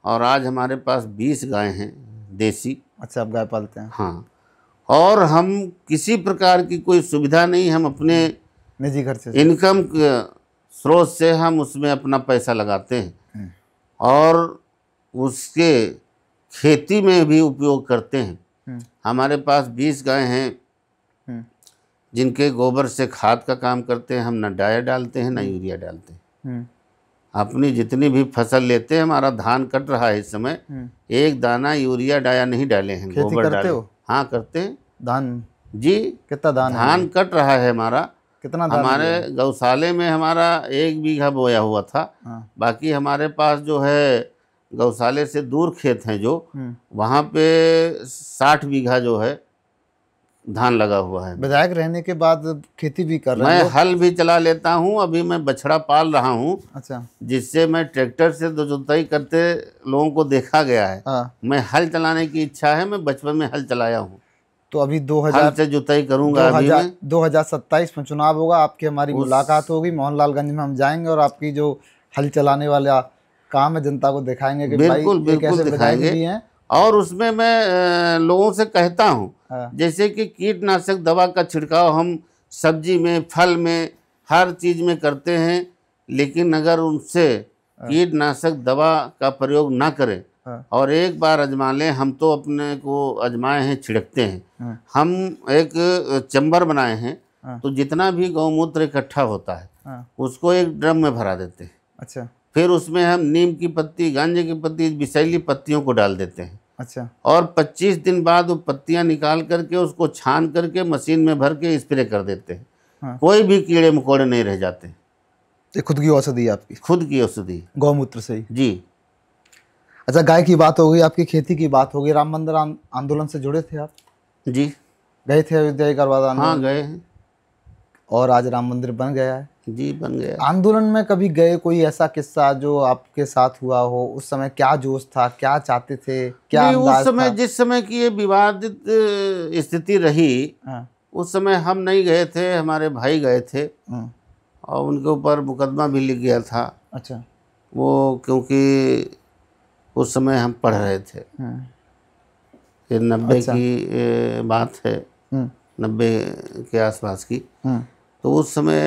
और आज हमारे पास 20 गाय हैं देसी। अच्छा, आप गाय पालते हैं? हाँ, और हम किसी प्रकार की कोई सुविधा नहीं, हम अपने निजी घर से इनकम स्रोत से हम उसमें अपना पैसा लगाते हैं, और उसके खेती में भी उपयोग करते हैं। हमारे पास 20 गाय हैं जिनके गोबर से खाद का काम करते हैं। हम न डाया डालते हैं न यूरिया डालते हैं। अपनी जितनी भी फसल लेते हैं, हमारा धान कट रहा है इस समय, एक दाना यूरिया डाया नहीं डाले हैं, गोबर डाले। हाँ, करते हैं। धान जी, कितना धान कट रहा है हमारा? कितना धान? हमारे गौशाले में हमारा 1 बीघा बोया हुआ था। बाकी हमारे पास जो है गौशाले से दूर खेत हैं जो, वहाँ पे 60 बीघा जो है धान लगा हुआ है। विधायक रहने के बाद खेती भी कर रहे हैं? मैं हल भी चला लेता हूँ, अभी मैं बछड़ा पाल रहा हूँ। अच्छा, जिससे मैं ट्रैक्टर से जुताई करते लोगों को देखा गया है। मैं हल चलाने की इच्छा है, मैं बचपन में हल चलाया हूँ। तो अभी 2000 से जुताई करूँगा। 2027 में चुनाव होगा, आपकी हमारी मुलाकात होगी, मोहनलालगंज में हम जाएंगे, और आपकी जो हल चलाने वाला काम है जनता को दिखाएंगे कि बिल्कुल बिल्कुल दिखाएंगे। और उसमें मैं लोगों से कहता हूँ, जैसे कि कीटनाशक दवा का छिड़काव हम सब्जी में, फल में, हर चीज़ में करते हैं, लेकिन अगर उनसे कीटनाशक दवा का प्रयोग ना करें और एक बार आजमा लें, हम तो अपने को आजमाए हैं, छिड़कते हैं। हम एक चैम्बर बनाए हैं, तो जितना भी गौमूत्र इकट्ठा होता है उसको एक ड्रम में भरा देते हैं। अच्छा। फिर उसमें हम नीम की पत्ती, गांजे की पत्ती, विषैली पत्तियों को डाल देते हैं। अच्छा। और 25 दिन बाद वो पत्तियां निकाल करके उसको छान करके मशीन में भर के स्प्रे कर देते हैं। कोई भी कीड़े मकोड़े नहीं रह जाते। ये खुद की औषधि है आपकी? खुद की औषधि, गौमूत्र से ही? जी। अच्छा, गाय की बात हो गई, आपकी खेती की बात हो गई। राम मंदिर आंदोलन से जुड़े थे आप? जी। गए थे अयोध्या के बाद? हाँ, गए हैं। और आज राम मंदिर बन गया है? जी, बन गया। आंदोलन में कभी गए, कोई ऐसा किस्सा जो आपके साथ हुआ हो? उस समय क्या जोश था, क्या चाहते थे, क्या अंदाज उस समय था? जिस समय की ये विवादित स्थिति रही, उस समय हम नहीं गए थे, हमारे भाई गए थे और उनके ऊपर मुकदमा भी लिख गया था। अच्छा। वो क्योंकि उस समय हम पढ़ रहे थे, ये 90 की बात है, 90 के आसपास की। तो उस समय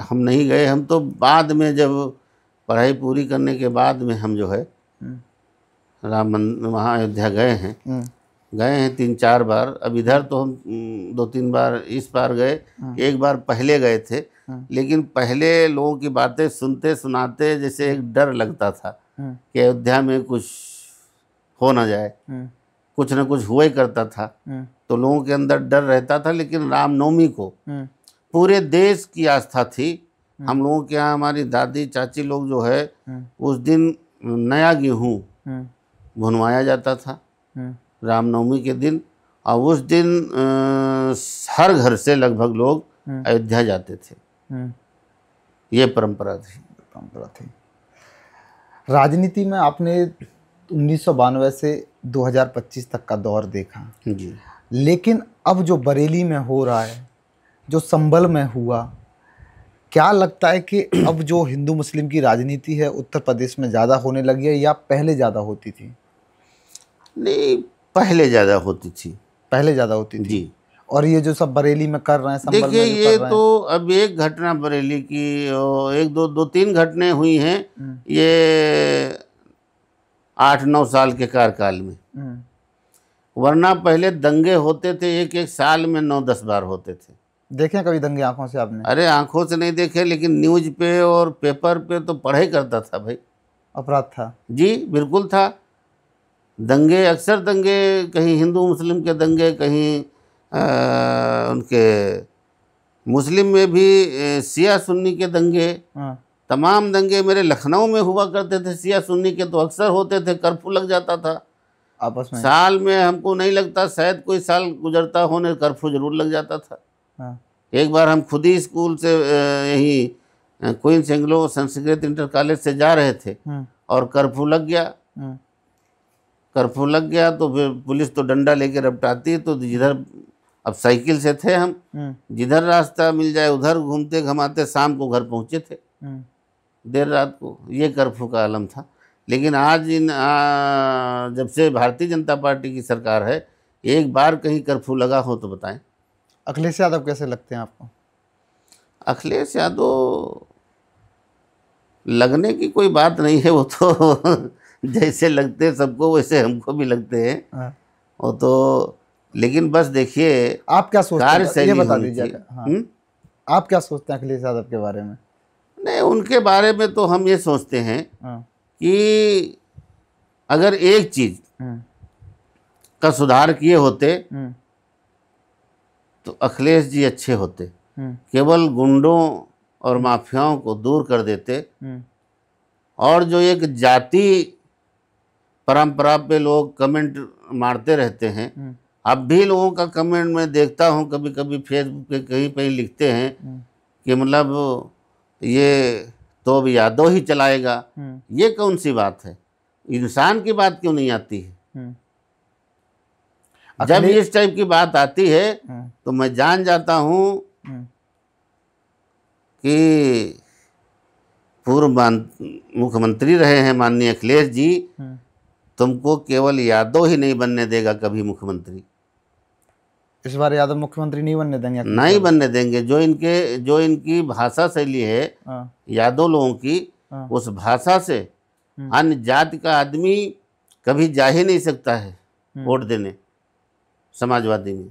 हम नहीं गए। हम तो बाद में जब पढ़ाई पूरी करने के बाद में हम जो है राम मंदिर वहाँ अयोध्या गए हैं। गए हैं 3-4 बार। अब इधर तो हम 2-3 बार इस बार गए, एक बार पहले गए थे। लेकिन पहले लोगों की बातें सुनते सुनाते जैसे एक डर लगता था कि अयोध्या में कुछ हो ना जाए, कुछ ना कुछ हुआ ही करता था, तो लोगों के अंदर डर रहता था। लेकिन रामनवमी को पूरे देश की आस्था थी। हम लोगों के यहाँ हमारी दादी चाची लोग जो है उस दिन नया गेहूँ भुनवाया जाता था रामनवमी के दिन, और उस दिन हर घर से लगभग लोग अयोध्या जाते थे। ये परंपरा थी। राजनीति में आपने 1992 से 2025 तक का दौर देखा जी। लेकिन अब जो बरेली में हो रहा है, जो संभल में हुआ, क्या लगता है कि अब जो हिंदू मुस्लिम की राजनीति है उत्तर प्रदेश में ज़्यादा होने लगी है या पहले ज़्यादा होती थी? नहीं, पहले ज़्यादा होती थी। पहले ज़्यादा होती थी जी। और ये जो सब बरेली में कर रहे हैं, संभल में देखिए, जो ये कर रहे तो अब एक घटना बरेली की, एक दो 3 घटनाएं हुई हैं ये 8-9 साल के कार्यकाल में। वरना पहले दंगे होते थे, एक साल में 9-10 बार होते थे। देखें कभी दंगे आंखों से आपने? अरे आंखों से नहीं देखे, लेकिन न्यूज़ पे और पेपर पे तो पढ़े करता था भाई। अपराध था? जी, बिल्कुल था। दंगे, अक्सर दंगे, कहीं हिंदू मुस्लिम के दंगे, कहीं उनके मुस्लिम में भी शिया सुन्नी के दंगे, तमाम दंगे मेरे लखनऊ में हुआ करते थे। शिया सुन्नी के तो अक्सर होते थे, कर्फ्यू लग जाता था आपस में। साल में, हमको नहीं लगता शायद कोई साल गुजरता होने कर्फ्यू जरूर लग जाता था। एक बार हम खुद ही स्कूल से यही Queen's Anglo Sanskrit inter college से जा रहे थे और कर्फ्यू लग गया। कर्फ्यू लग गया तो फिर पुलिस तो डंडा लेके रपटाती, तो जिधर, अब साइकिल से थे हम, जिधर रास्ता मिल जाए उधर घूमते घमाते शाम को घर पहुंचे थे, देर रात को। ये कर्फ्यू का आलम था। लेकिन आज जब से भारतीय जनता पार्टी की सरकार है, एक बार कहीं कर्फ्यू लगा हो तो बताएं। अखिलेश यादव कैसे लगते हैं आपको? अखिलेश यादव लगने की कोई बात नहीं है, वो तो जैसे लगते हैं सबको वैसे हमको भी लगते हैं वो तो। लेकिन बस देखिए, आप क्या सोचते हैं, ये बता दीजिए। आप क्या सोचते हैं अखिलेश यादव के बारे में? नहीं, उनके बारे में तो हम ये सोचते हैं कि अगर एक चीज का सुधार किए होते तो अखिलेश जी अच्छे होते। केवल गुंडों और माफियाओं को दूर कर देते, और जो एक जाति परंपरा पे लोग कमेंट मारते रहते हैं, अब भी लोगों का कमेंट मैं देखता हूँ, कभी कभी फेसबुक पे कहीं पे लिखते हैं कि मतलब ये तो अब यादव ही चलाएगा। ये कौन सी बात है? इंसान की बात क्यों नहीं आती है? जब इस टाइप की बात आती है तो मैं जान जाता हूँ कि पूर्व मुख्यमंत्री रहे हैं माननीय अखिलेश जी, तुमको केवल यादव ही नहीं बनने देगा कभी मुख्यमंत्री। इस बार यादव मुख्यमंत्री नहीं बनने देंगे? नहीं बनने देंगे। जो इनकी भाषा शैली है हाँ, यादव लोगों की, हाँ। उस भाषा से अन्य जाति का आदमी कभी जा ही नहीं सकता है वोट देने समाजवादी में।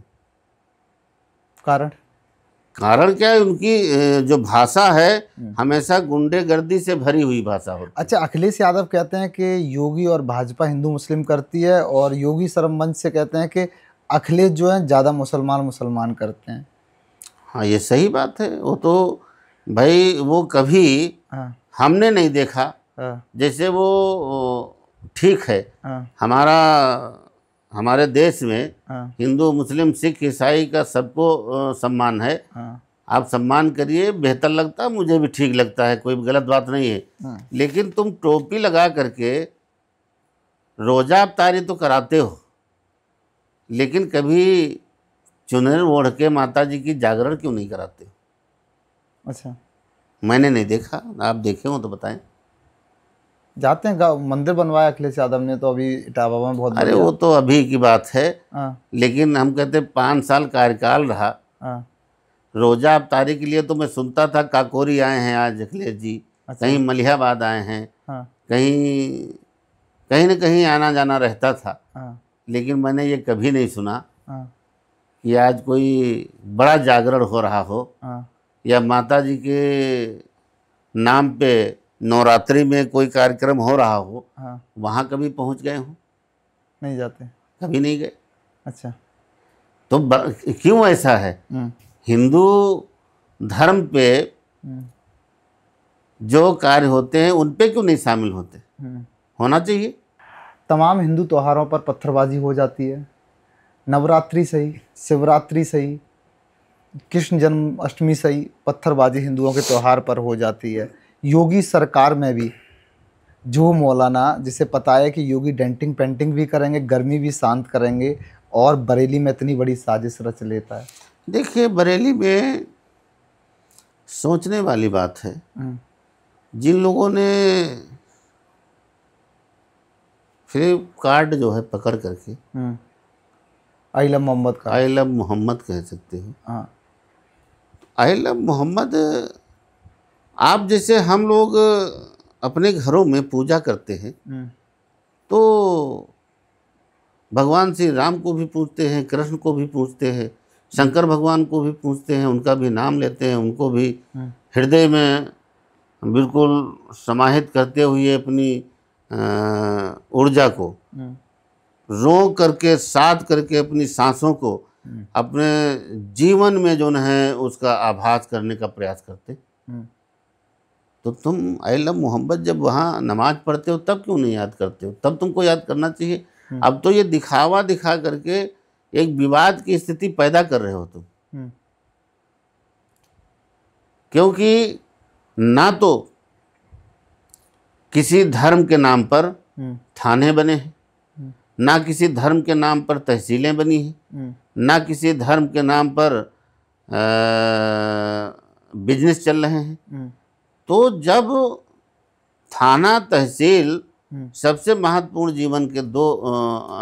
कारण क्या है? उनकी जो भाषा है हमेशा गुंडेगर्दी से भरी हुई भाषा होती है। अच्छा, अखिलेश यादव कहते हैं कि योगी और भाजपा हिंदू मुस्लिम करती है, और योगी शर्म मंच से कहते हैं कि अखिलेश जो है ज़्यादा मुसलमान करते हैं। हाँ, ये सही बात है। वो तो भाई वो कभी हाँ, हमने नहीं देखा। हाँ, जैसे वो ठीक है, हाँ, हमारे देश में हाँ, हिंदू मुस्लिम सिख ईसाई का सबको सम्मान है। हाँ, आप सम्मान करिए, बेहतर लगता है, मुझे भी ठीक लगता है, कोई गलत बात नहीं है। हाँ। लेकिन तुम टोपी लगा करके रोजा अफ्तारी तो कराते हो, लेकिन कभी चुनर ओढ़ के माता जी की जागरण क्यों नहीं कराते? अच्छा, मैंने नहीं देखा, आप देखे हो तो बताएं। जाते हैं, मंदिर बनवाया अखिलेश यादव ने तो अभी इटावा में, बहुत अरे बढ़िया। वो तो अभी की बात है। हाँ, लेकिन हम कहते 5 साल कार्यकाल रहा, हाँ, रोजा अफ्तारी के लिए तो मैं सुनता था काकोरी आए हैं आज अखिलेश जी, अच्छा। कहीं मलिहाबाद आए हैं, हाँ, कहीं न कहीं आना जाना रहता था। हाँ, लेकिन मैंने ये कभी नहीं सुना हाँ, कि आज कोई बड़ा जागरण हो रहा हो, हाँ, या माता जी के नाम पे नवरात्रि में कोई कार्यक्रम हो रहा हो, हाँ, वहाँ कभी पहुँच गए हो? नहीं जाते। कभी नहीं गए। अच्छा। तो क्यों ऐसा है? हिंदू धर्म पे जो कार्य होते हैं उन पे क्यों नहीं शामिल होते? होना चाहिए। तमाम हिंदू त्योहारों पर पत्थरबाजी हो जाती है, नवरात्रि सही, शिवरात्रि सही, कृष्ण जन्माष्टमी सही, पत्थरबाजी हिंदुओं के त्यौहार पर हो जाती है। योगी सरकार में भी जो मौलाना, जिसे पता है कि योगी डेंटिंग पेंटिंग भी करेंगे, गर्मी भी शांत करेंगे, और बरेली में इतनी बड़ी साजिश रच लेता है। देखिए, बरेली में सोचने वाली बात है, जिन लोगों ने फ्लिपकार्ट जो है पकड़ करके, आई लव मोहम्मद का, आई लव मोहम्मद कह सकते हो। हाँ, आई लव मोहम्मद, आप जैसे हम लोग अपने घरों में पूजा करते हैं तो भगवान श्री राम को भी पूजते हैं, कृष्ण को भी पूजते हैं, शंकर भगवान को भी पूजते हैं, उनका भी नाम लेते हैं, उनको भी हृदय में बिल्कुल समाहित करते हुए अपनी ऊर्जा को रोक करके, साध करके, अपनी सांसों को अपने जीवन में जो है उसका आभास करने का प्रयास करते। तो तुम आई लव मोहम्मद जब वहाँ नमाज पढ़ते हो तब क्यों नहीं याद करते हो? तब तुमको याद करना चाहिए। अब तो ये दिखावा दिखा करके एक विवाद की स्थिति पैदा कर रहे हो तुम, क्योंकि ना तो किसी धर्म के नाम पर थाने बने हैं, ना किसी धर्म के नाम पर तहसीलें बनी हैं, ना किसी धर्म के नाम पर बिजनेस चल रहे हैं। तो जब थाना तहसील सबसे महत्वपूर्ण जीवन के 2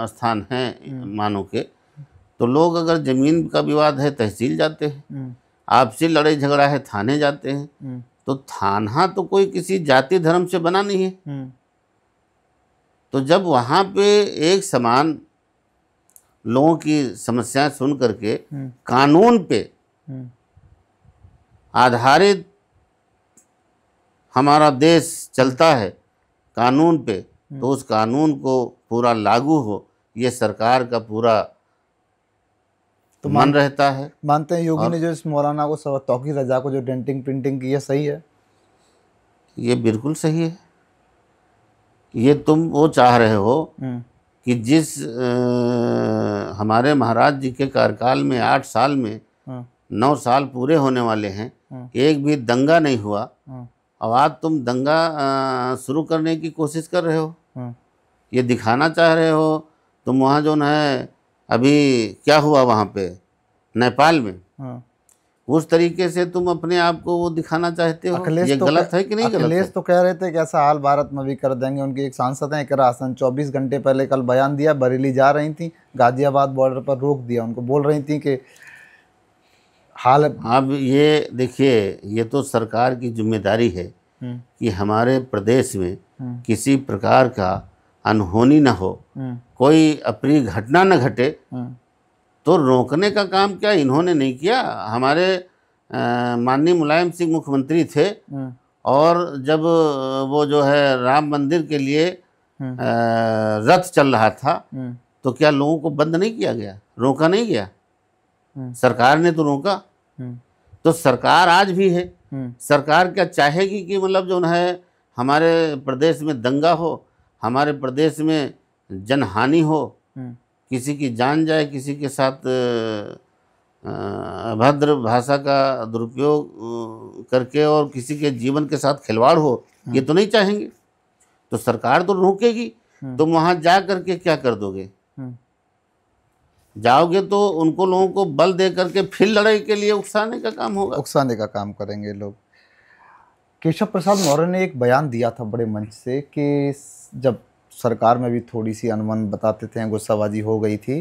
स्थान हैं मानव के, तो लोग अगर ज़मीन का विवाद है तहसील जाते हैं, आपसी लड़ाई झगड़ा है थाने जाते हैं। तो थाना तो कोई किसी जाति धर्म से बना नहीं है। तो जब वहाँ पे एक समान लोगों की समस्याएं सुन करके कानून पे आधारित हमारा देश चलता है, कानून पे, तो उस कानून को पूरा लागू हो, ये सरकार का पूरा तो मन रहता है। मानते हैं योगी ने जो इस मौलाना को, तौकीर रजा को जो डेंटिंग प्रिंटिंग की, ये सही है? ये बिल्कुल सही है। ये तुम वो चाह रहे हो कि जिस हमारे महाराज जी के कार्यकाल में 8 साल में 9 साल पूरे होने वाले हैं, एक भी दंगा नहीं हुआ, और आज तुम दंगा शुरू करने की कोशिश कर रहे हो, ये दिखाना चाह रहे हो। तुम वहाँ जो है, अभी क्या हुआ वहाँ पे नेपाल में, उस तरीके से तुम अपने आप को वो दिखाना चाहते हो। ये तो गलत है कि नहीं गलत अखिलेश है? तो कह रहे थे कि ऐसा हाल भारत में भी कर देंगे। उनके एक सांसद हैं इकरा हसन, 24 घंटे पहले कल बयान दिया, बरेली जा रही थी, गाजियाबाद बॉर्डर पर रोक दिया उनको, बोल रही थी कि हाल। अब ये देखिए, ये तो सरकार की जिम्मेदारी है कि हमारे प्रदेश में किसी प्रकार का अनहोनी न हो, कोई अप्रिय घटना न घटे। तो रोकने का काम क्या इन्होंने नहीं किया? हमारे माननीय मुलायम सिंह मुख्यमंत्री थे, और जब वो जो है राम मंदिर के लिए रथ चल रहा था, तो क्या लोगों को बंद नहीं किया गया, रोका नहीं गया? सरकार ने तो रोका। तो सरकार आज भी है। सरकार क्या चाहेगी कि मतलब जो है हमारे प्रदेश में दंगा हो, हमारे प्रदेश में जनहानि हो, किसी की जान जाए, किसी के साथ अभद्र भाषा का दुरुपयोग करके और किसी के जीवन के साथ खिलवाड़ हो? ये तो नहीं चाहेंगे। तो सरकार तो रोकेगी। तुम वहाँ जा करके क्या कर दोगे? जाओगे तो उनको लोगों को बल दे करके फिर लड़ाई के लिए उकसाने का काम होगा, उकसाने का काम करेंगे लोग। केशव प्रसाद मौर्य ने एक बयान दिया था बड़े मंच से कि जब सरकार में भी थोड़ी सी अनबन बताते थे, गुस्साबाजी हो गई थी,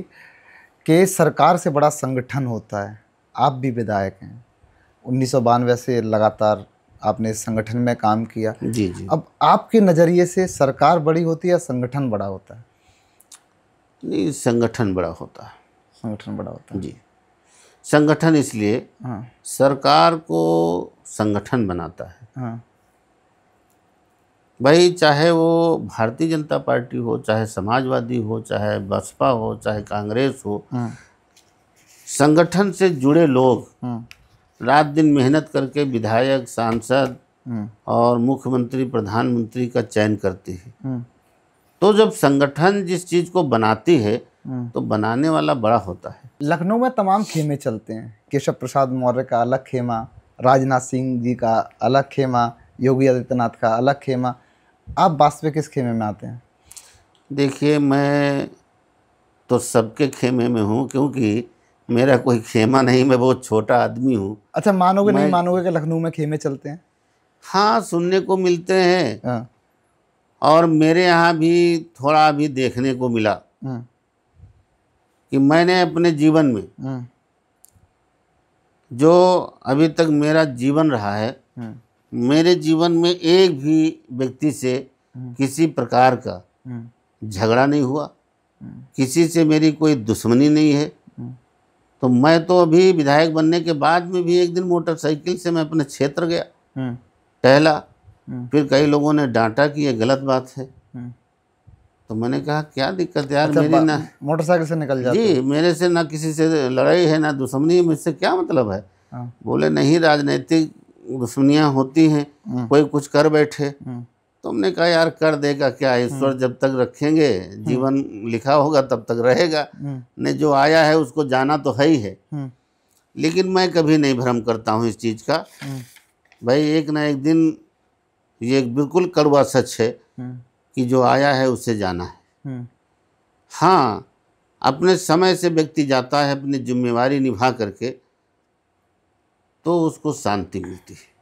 कि सरकार से बड़ा संगठन होता है। आप भी विधायक हैं, 1992 से लगातार आपने इस संगठन में काम किया। जी जी। अब आपके नज़रिए से सरकार बड़ी होती है या संगठन बड़ा होता है? नहीं, संगठन बड़ा होता है। संगठन बड़ा होता है जी। संगठन इसलिए, हाँ सरकार को संगठन बनाता है। हाँ भाई, चाहे वो भारतीय जनता पार्टी हो, चाहे समाजवादी हो, चाहे बसपा हो, चाहे कांग्रेस हो, संगठन से जुड़े लोग रात दिन मेहनत करके विधायक, सांसद और मुख्यमंत्री, प्रधानमंत्री का चयन करते हैं। तो जब संगठन जिस चीज़ को बनाती है तो बनाने वाला बड़ा होता है। लखनऊ में तमाम खेमे चलते हैं। केशव प्रसाद मौर्य का अलग खेमा, राजनाथ सिंह जी का अलग खेमा, योगी आदित्यनाथ का अलग खेमा। आप वास्तविक किस खेमे में आते हैं? देखिए, मैं तो सबके खेमे में हूँ, क्योंकि मेरा कोई खेमा नहीं, मैं बहुत छोटा आदमी हूँ। अच्छा, मानोगे नहीं मानोगे कि लखनऊ में खेमे चलते हैं? हाँ, सुनने को मिलते हैं। हाँ। और मेरे यहाँ भी थोड़ा भी देखने को मिला कि मैंने अपने जीवन में जो अभी तक मेरा जीवन रहा है, मेरे जीवन में एक भी व्यक्ति से किसी प्रकार का झगड़ा नहीं हुआ, किसी से मेरी कोई दुश्मनी नहीं है। तो मैं तो अभी विधायक बनने के बाद में भी एक दिन मोटरसाइकिल से मैं अपने क्षेत्र गया, टहला, फिर कई लोगों ने डांटा कि ये गलत बात है। तो मैंने कहा क्या दिक्कत यार, अच्छा, मेरी ना मोटरसाइकिल से निकल जाते? जी, मेरे से ना किसी से लड़ाई है ना दुश्मनी है, मुझसे क्या मतलब है? हाँ। बोले नहीं, राजनीतिक दुश्मनियाँ होती हैं, कोई कुछ कर बैठे। तो हमने कहा यार कर देगा क्या, ईश्वर जब तक रखेंगे, जीवन लिखा होगा तब तक रहेगा, ने जो आया है उसको जाना तो है ही है। लेकिन मैं कभी नहीं भ्रम करता हूँ इस चीज़ का। भाई, एक ना एक दिन ये बिल्कुल कड़वा सच है कि जो आया है उससे जाना है। हाँ, अपने समय से व्यक्ति जाता है अपनी जिम्मेवारी निभा करके, तो उसको शांति मिलती है।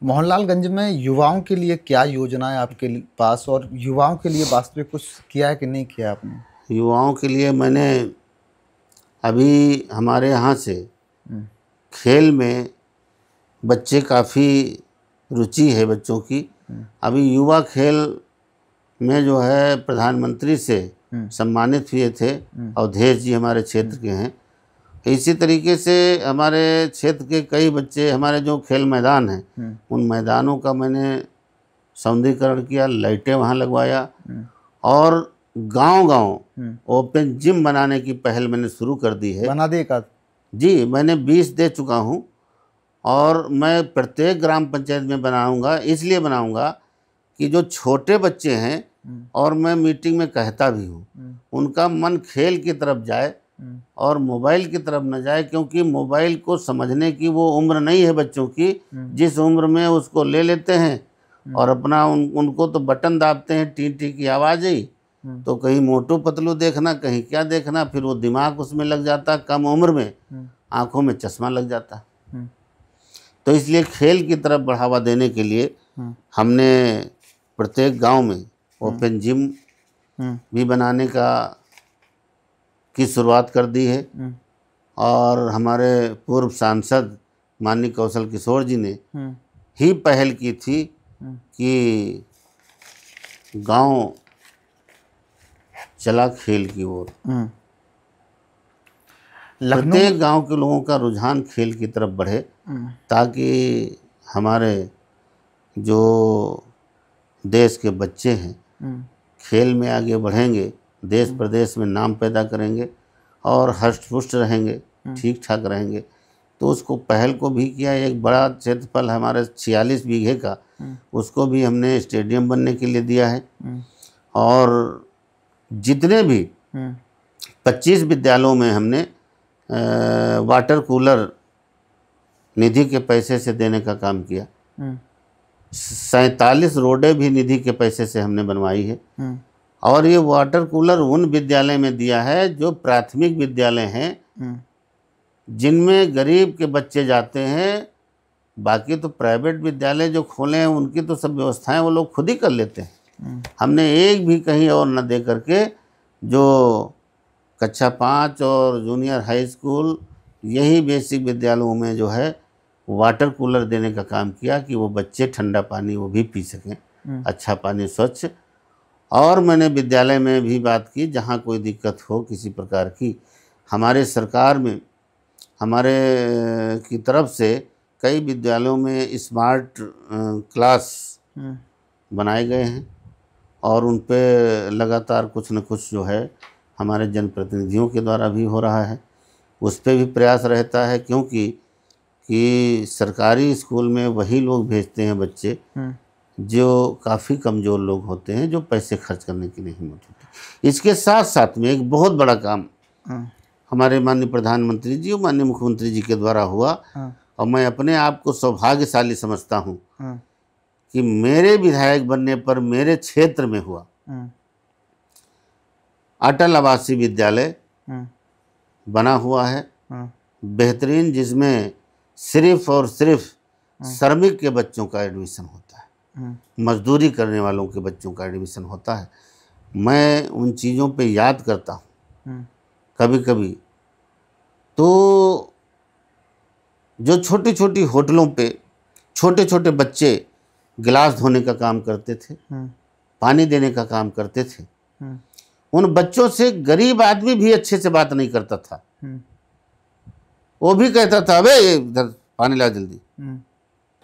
मोहनलालगंज में युवाओं के लिए क्या योजनाएं आपके पास, और युवाओं के लिए वास्तविक कुछ किया है कि नहीं किया आपने? युवाओं के लिए मैंने अभी हमारे यहाँ से खेल में बच्चे काफ़ी रुचि है बच्चों की। अभी युवा खेल में जो है प्रधानमंत्री से सम्मानित हुए थे, अवधेश जी हमारे क्षेत्र के हैं। इसी तरीके से हमारे क्षेत्र के कई बच्चे, हमारे जो खेल मैदान हैं उन मैदानों का मैंने सौंदर्यीकरण किया, लाइटें वहाँ लगवाया, और गांव-गांव ओपन जिम बनाने की पहल मैंने शुरू कर दी है। बना दी का? जी, मैंने 20 दे चुका हूँ, और मैं प्रत्येक ग्राम पंचायत में बनाऊंगा। इसलिए बनाऊंगा कि जो छोटे बच्चे हैं, और मैं मीटिंग में कहता भी हूँ, उनका मन खेल की तरफ जाए और मोबाइल की तरफ न जाए, क्योंकि मोबाइल को समझने की वो उम्र नहीं है बच्चों की। जिस उम्र में उसको ले लेते हैं और अपना उनको तो बटन दाबते हैं, टी टी की आवाज़ ही, तो कहीं मोटू पतलू देखना, कहीं क्या देखना, फिर वो दिमाग उसमें लग जाता कम उम्र में। आंखों में चश्मा लग जाता है। तो इसलिए खेल की तरफ बढ़ावा देने के लिए हमने प्रत्येक गांव में ओपन जिम भी बनाने की शुरुआत कर दी है। और हमारे पूर्व सांसद माननीय कौशल किशोर जी ने ही पहल की थी कि गांव चला खेल की ओर। प्रत्येक गांव के लोगों का रुझान खेल की तरफ बढ़े, ताकि हमारे जो देश के बच्चे हैं खेल में आगे बढ़ेंगे, देश प्रदेश में नाम पैदा करेंगे और हष्ट पुष्ट रहेंगे, ठीक ठाक रहेंगे। तो उसको पहल को भी किया। एक बड़ा क्षेत्रफल हमारे 46 बीघे का, उसको भी हमने स्टेडियम बनने के लिए दिया है। और जितने भी 25 विद्यालयों में हमने वाटर कूलर निधि के पैसे से देने का काम किया। 47 रोडें भी निधि के पैसे से हमने बनवाई है। और ये वाटर कूलर उन विद्यालय में दिया है जो प्राथमिक विद्यालय हैं, जिनमें गरीब के बच्चे जाते हैं। बाकी तो प्राइवेट विद्यालय जो खोले हैं उनकी तो सब व्यवस्थाएं वो लोग खुद ही कर लेते हैं। हमने एक भी कहीं और न दे करके जो कक्षा 5 और जूनियर हाई स्कूल, यही बेसिक विद्यालयों में जो है वाटर कूलर देने का काम किया कि वो बच्चे ठंडा पानी वो भी पी सकें, अच्छा पानी स्वच्छ। और मैंने विद्यालय में भी बात की, जहाँ कोई दिक्कत हो किसी प्रकार की, हमारे सरकार में हमारे की तरफ से कई विद्यालयों में स्मार्ट क्लास बनाए गए हैं और उन पे लगातार कुछ न कुछ जो है हमारे जनप्रतिनिधियों के द्वारा भी हो रहा है। उस पे भी प्रयास रहता है, क्योंकि सरकारी स्कूल में वही लोग भेजते हैं बच्चे जो काफ़ी कमज़ोर लोग होते हैं, जो पैसे खर्च करने की नहीं हिम्मत होती। इसके साथ साथ में एक बहुत बड़ा काम हमारे माननीय प्रधानमंत्री जी और माननीय मुख्यमंत्री जी के द्वारा हुआ। और मैं अपने आप को सौभाग्यशाली समझता हूँ कि मेरे विधायक बनने पर मेरे क्षेत्र में हुआ अटल आवासीय विद्यालय बना हुआ है, बेहतरीन, जिसमें सिर्फ और सिर्फ श्रमिक के बच्चों का एडमिशन होता है, मजदूरी करने वालों के बच्चों का एडमिशन होता है। मैं उन चीज़ों पे याद करता हूँ कभी कभी। तो जो छोटी छोटी होटलों पे छोटे छोटे बच्चे गिलास धोने का काम करते थे, पानी देने का काम करते थे, उन बच्चों से गरीब आदमी भी अच्छे से बात नहीं करता था। वो भी कहता था, अबे इधर पानी ला जल्दी।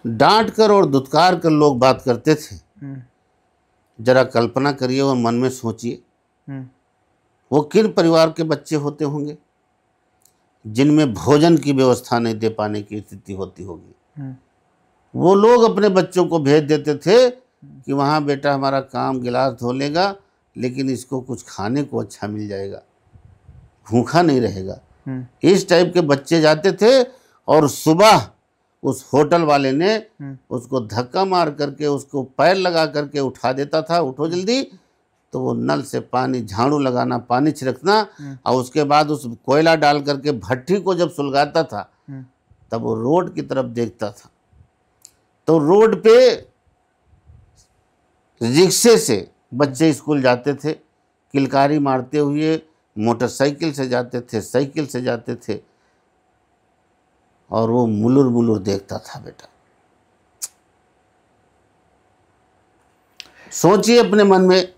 डांट कर और दुत्कार कर लोग बात करते थे। जरा कल्पना करिए और मन में सोचिए वो किन परिवार के बच्चे होते होंगे जिनमें भोजन की व्यवस्था नहीं दे पाने की स्थिति होती होगी। वो लोग अपने बच्चों को भेज देते थे कि वहाँ बेटा हमारा काम गिलास धो लेगा, लेकिन इसको कुछ खाने को अच्छा मिल जाएगा, भूखा नहीं रहेगा। इस टाइप के बच्चे जाते थे और सुबह उस होटल वाले ने उसको धक्का मार करके उसको पैर लगा करके उठा देता था, उठो जल्दी। तो वो नल से पानी, झाड़ू लगाना, पानी छिड़कना, और उसके बाद उस कोयला डाल करके भट्टी को जब सुलगाता था तब वो रोड की तरफ देखता था। तो रोड पे रिक्शे से बच्चे स्कूल जाते थे, किलकारी मारते हुए, मोटरसाइकिल से जाते थे, साइकिल से जाते थे, और वो मुलुर मुलुर देखता था। बेटा सोचिए अपने मन में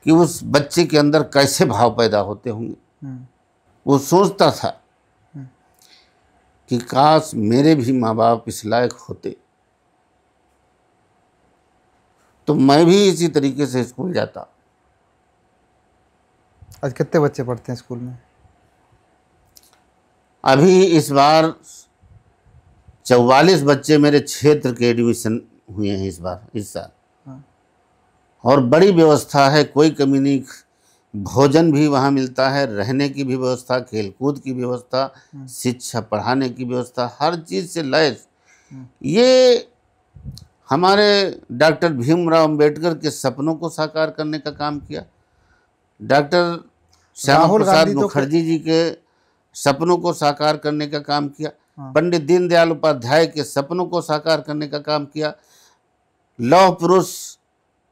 कि उस बच्चे के अंदर कैसे भाव पैदा होते होंगे। वो सोचता था कि काश मेरे भी माँ बाप इस लायक होते तो मैं भी इसी तरीके से स्कूल जाता। आज कितने बच्चे पढ़ते हैं स्कूल में? अभी इस बार 44 बच्चे मेरे क्षेत्र के एडमिशन हुए हैं इस साल। और बड़ी व्यवस्था है, कोई कमी नहीं। भोजन भी वहाँ मिलता है, रहने की भी व्यवस्था, खेलकूद की व्यवस्था, शिक्षा पढ़ाने की व्यवस्था, हर चीज़ से लैस। ये हमारे डॉक्टर भीमराव अंबेडकर के सपनों को साकार करने का काम किया। डॉक्टर श्यामा प्रसाद मुखर्जी जी के सपनों को साकार करने का काम किया, पंडित दीनदयाल उपाध्याय के सपनों को साकार करने का काम किया, लौह पुरुष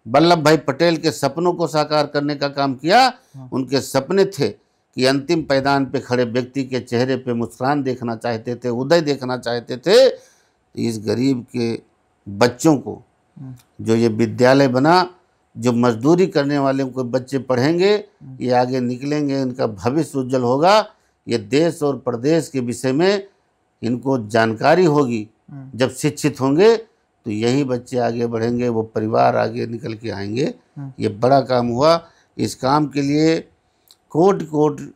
वल्लभ भाई पटेल के सपनों को साकार करने का काम किया। उनके सपने थे कि अंतिम पैदान पे खड़े व्यक्ति के चेहरे पे मुस्कान देखना चाहते थे, उदय देखना चाहते थे। इस गरीब के बच्चों को जो ये विद्यालय बना, जो मजदूरी करने वाले को बच्चे पढ़ेंगे, ये आगे निकलेंगे, इनका भविष्य उज्जवल होगा। ये देश और प्रदेश के विषय में इनको जानकारी होगी। जब शिक्षित होंगे तो यही बच्चे आगे बढ़ेंगे, वो परिवार आगे निकल के आएंगे। ये बड़ा काम हुआ। इस काम के लिए कोटि कोटि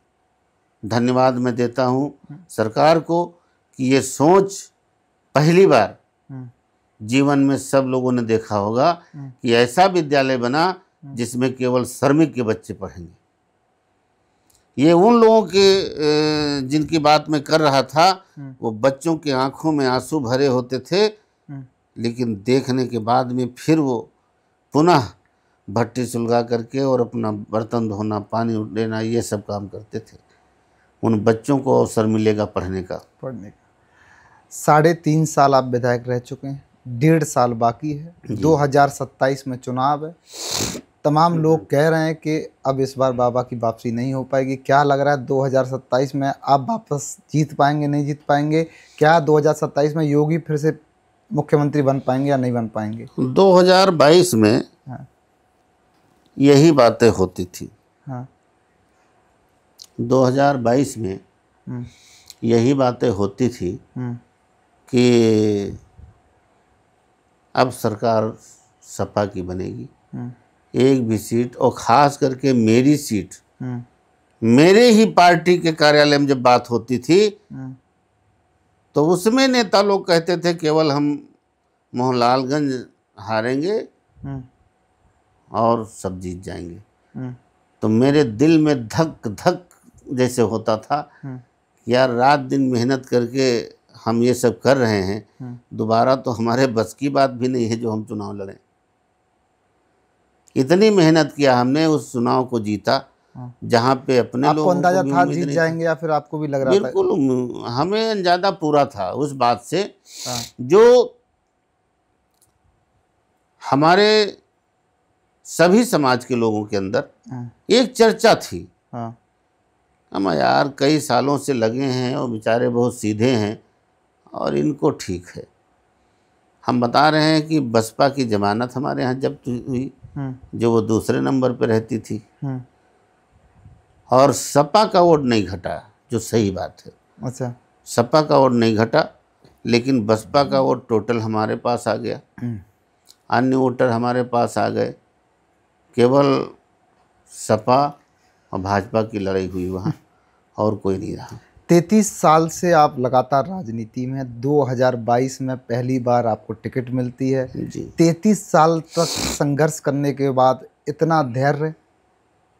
धन्यवाद मैं देता हूँ सरकार को कि ये सोच पहली बार जीवन में सब लोगों ने देखा होगा कि ऐसा विद्यालय बना जिसमें केवल श्रमिक के बच्चे पढ़ेंगे। ये उन लोगों के जिनकी बात मैं कर रहा था, वो बच्चों के आंखों में आंसू भरे होते थे, लेकिन देखने के बाद में फिर वो पुनः भट्टी सुलगा करके और अपना बर्तन धोना, पानी लेना, ये सब काम करते थे। उन बच्चों को अवसर मिलेगा पढ़ने का। 3.5 साल आप विधायक रह चुके हैं, 1.5 साल बाकी है। 2027 में चुनाव है। तमाम लोग कह रहे हैं कि अब इस बार बाबा की वापसी नहीं हो पाएगी। क्या लग रहा है 2027 में आप वापस जीत पाएंगे, नहीं जीत पाएंगे? क्या 2027 में योगी फिर से मुख्यमंत्री बन पाएंगे या नहीं बन पाएंगे? 2022 में यही बातें होती थी। 2022 में यही बातें होती थी कि अब सरकार सपा की बनेगी। एक भी सीट, और ख़ास करके मेरी सीट, मेरे ही पार्टी के कार्यालय में जब बात होती थी तो उसमें नेता लोग कहते थे केवल हम मोहनलालगंज हारेंगे और सब जीत जाएंगे। तो मेरे दिल में धक धक जैसे होता था, यार रात दिन मेहनत करके हम ये सब कर रहे हैं, दोबारा तो हमारे बस की बात भी नहीं है जो हम चुनाव लड़ें। इतनी मेहनत किया हमने, उस चुनाव को जीता जहाँ पे अपने लोगों को अंदाजा था जीत जाएंगे या फिर आपको भी लग रहा था? बिल्कुल हमें अंदाजा पूरा था उस बात से। जो हमारे सभी समाज के लोगों के अंदर एक चर्चा थी, हम यार कई सालों से लगे हैं और बेचारे बहुत सीधे हैं और इनको ठीक है। हम बता रहे हैं कि बसपा की जमानत हमारे यहाँ जब्त हुई, जो वो दूसरे नंबर पर रहती थी, और सपा का वोट नहीं घटा, जो सही बात है। अच्छा, सपा का वोट नहीं घटा, लेकिन बसपा का वोट टोटल हमारे पास आ गया, अन्य वोटर हमारे पास आ गए। केवल सपा और भाजपा की लड़ाई हुई वहाँ, और कोई नहीं रहा। 33 साल से आप लगातार राजनीति में, 2022 में पहली बार आपको टिकट मिलती है जी। 33 साल तक संघर्ष करने के बाद इतना धैर्य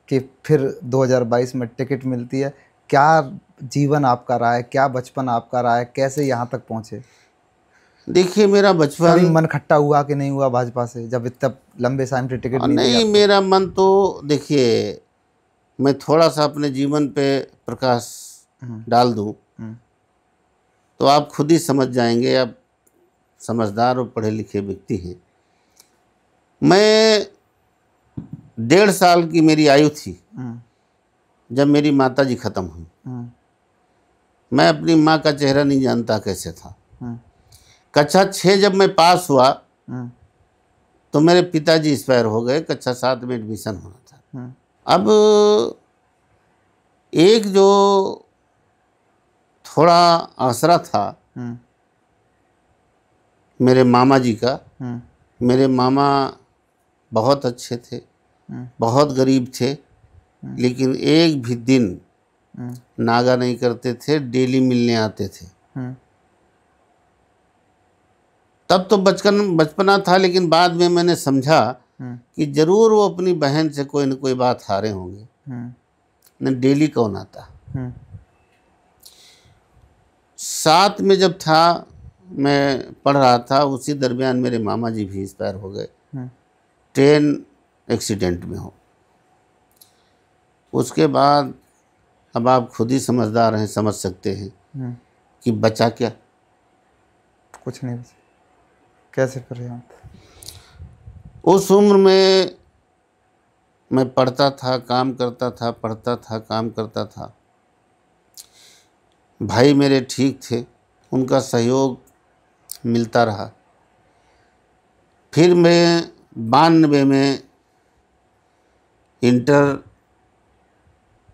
कि फिर 2022 में टिकट मिलती है। क्या जीवन आपका रहा है, क्या बचपन आपका रहा है, कैसे यहाँ तक पहुँचे? देखिए मेरा बचपन, कभी मन खट्टा हुआ कि नहीं हुआ भाजपा से जब इतना लंबे टाइम से टिकट नहीं? मेरा मन तो, देखिए मैं थोड़ा सा अपने जीवन पे प्रकाश डाल दूं तो आप खुद ही समझ जाएंगे। आप समझदार और पढ़े लिखे व्यक्ति हैं। मैं 1.5 साल की मेरी आयु थी जब मेरी माता जी खत्म हुई। मैं अपनी माँ का चेहरा नहीं जानता कैसे था। कक्षा 6 जब मैं पास हुआ तो मेरे पिताजी एक्सपायर हो गए। कक्षा 7 में एडमिशन होना था। अब एक जो थोड़ा आसरा था मेरे मामा जी का, मेरे मामा बहुत अच्छे थे, बहुत गरीब थे, लेकिन एक भी दिन नागा नहीं करते थे, डेली मिलने आते थे। तब तो बचपना था, लेकिन बाद में मैंने समझा कि जरूर वो अपनी बहन से कोई न कोई बात हारे होंगे, न डेली कौन आता। 7 में जब था, मैं पढ़ रहा था, उसी दरमियान मेरे मामा जी भी एक्सपायर हो गए, ट्रेन एक्सीडेंट में हो। उसके बाद अब आप खुद ही समझदार हैं, समझ सकते हैं कि बचा क्या। कुछ नहीं बचा। कैसे पढ़े आप? उस उम्र में मैं पढ़ता था, काम करता था, पढ़ता था, काम करता था। भाई मेरे ठीक थे, उनका सहयोग मिलता रहा। फिर मैं 92 में इंटर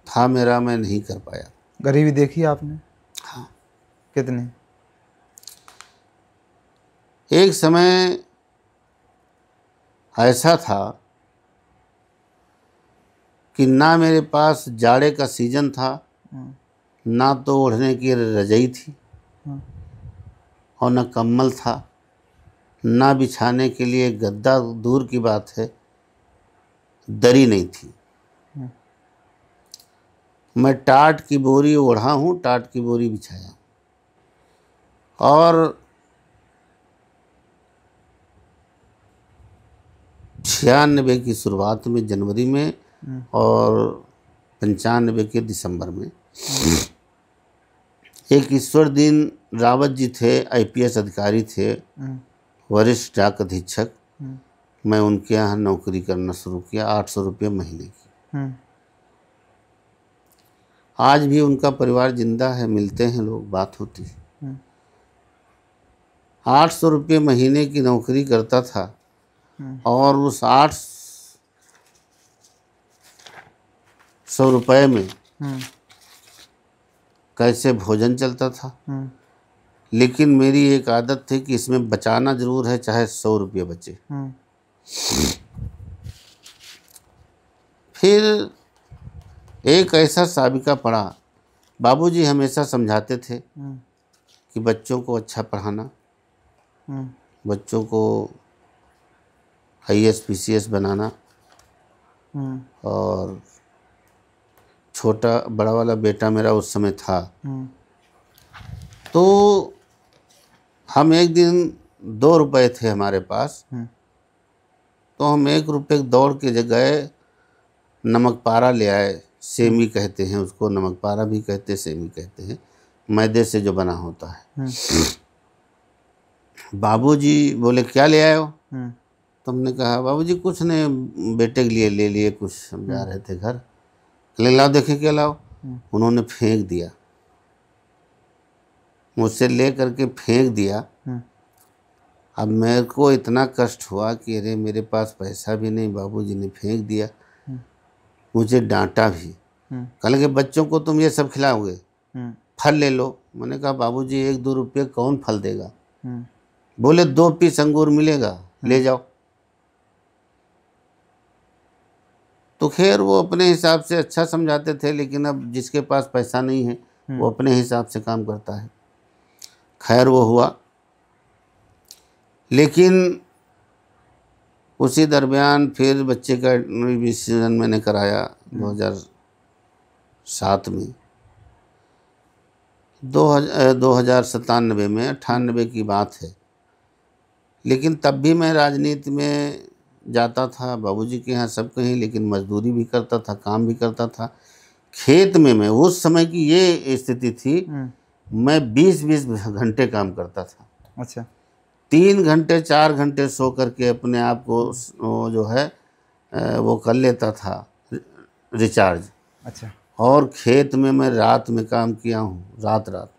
था मेरा, मैं नहीं कर पाया। गरीबी देखी आपने? हाँ। कितनी? एक समय ऐसा था कि ना मेरे पास जाड़े का सीजन था, ना तो ओढ़ने की रजाई थी, और ना कंबल था, ना बिछाने के लिए गद्दा, दूर की बात है दरी नहीं थी। मैं टाट की बोरी ओढ़ा हूँ, टाट की बोरी बिछाया। और 96 की शुरुआत में जनवरी में और 95 के दिसंबर में एक ईश्वर दिन रावत जी थे, आईपीएस अधिकारी थे, वरिष्ठ डाक अधीक्षक। मैं उनके यहाँ नौकरी करना शुरू किया, 800 रुपये महीने की। आज भी उनका परिवार जिंदा है, मिलते हैं लोग, बात होती है। 800 रुपये महीने की नौकरी करता था, और उस 800 रुपये में कैसे भोजन चलता था। लेकिन मेरी एक आदत थी कि इसमें बचाना जरूर है, चाहे 100 रुपये बचे। फिर एक ऐसा साबिका पड़ा। बाबूजी हमेशा समझाते थे कि बच्चों को अच्छा पढ़ाना, बच्चों को IAS PCS बनाना, और छोटा बड़ा वाला बेटा मेरा उस समय था। तो हम एक दिन 2 रुपए थे हमारे पास, तो हम 1 रुपये दौड़ के गए, नमक पारा ले आए। सेमी कहते हैं उसको, नमक पारा भी कहते हैं, सेमी कहते हैं, मैदे से जो बना होता है। बाबूजी बोले क्या ले आए हो? तो हमने कहा बाबूजी कुछ नहीं, बेटे के लिए ले लिए, कुछ हम जा रहे थे घर। ले लाओ, देखे क्या लाओ। उन्होंने फेंक दिया, मुझसे ले करके फेंक दिया। अब मेरे को इतना कष्ट हुआ कि अरे मेरे पास पैसा भी नहीं, बाबूजी ने फेंक दिया। मुझे डांटा भी, कल के बच्चों को तुम ये सब खिलाओगे, फल ले लो। मैंने कहा बाबूजी 1-2 रुपये कौन फल देगा? बोले 2 पीस अंगूर मिलेगा, ले जाओ। तो खैर वो अपने हिसाब से अच्छा समझाते थे, लेकिन अब जिसके पास पैसा नहीं है वो अपने हिसाब से काम करता है। खैर वो हुआ, लेकिन उसी दरमियान फिर बच्चे का एडमिशन मैंने कराया 2007 में। 2097 में, 98 की बात है। लेकिन तब भी मैं राजनीति में जाता था, बाबूजी के यहाँ सब कहीं, लेकिन मजदूरी भी करता था, काम भी करता था। खेत में मैं उस समय की ये स्थिति थी, मैं 20-20 घंटे काम करता था। अच्छा। 3 घंटे 4 घंटे सो करके अपने आप को वो जो है वो कर लेता था रिचार्ज। अच्छा। और खेत में मैं रात में काम किया हूँ, रात।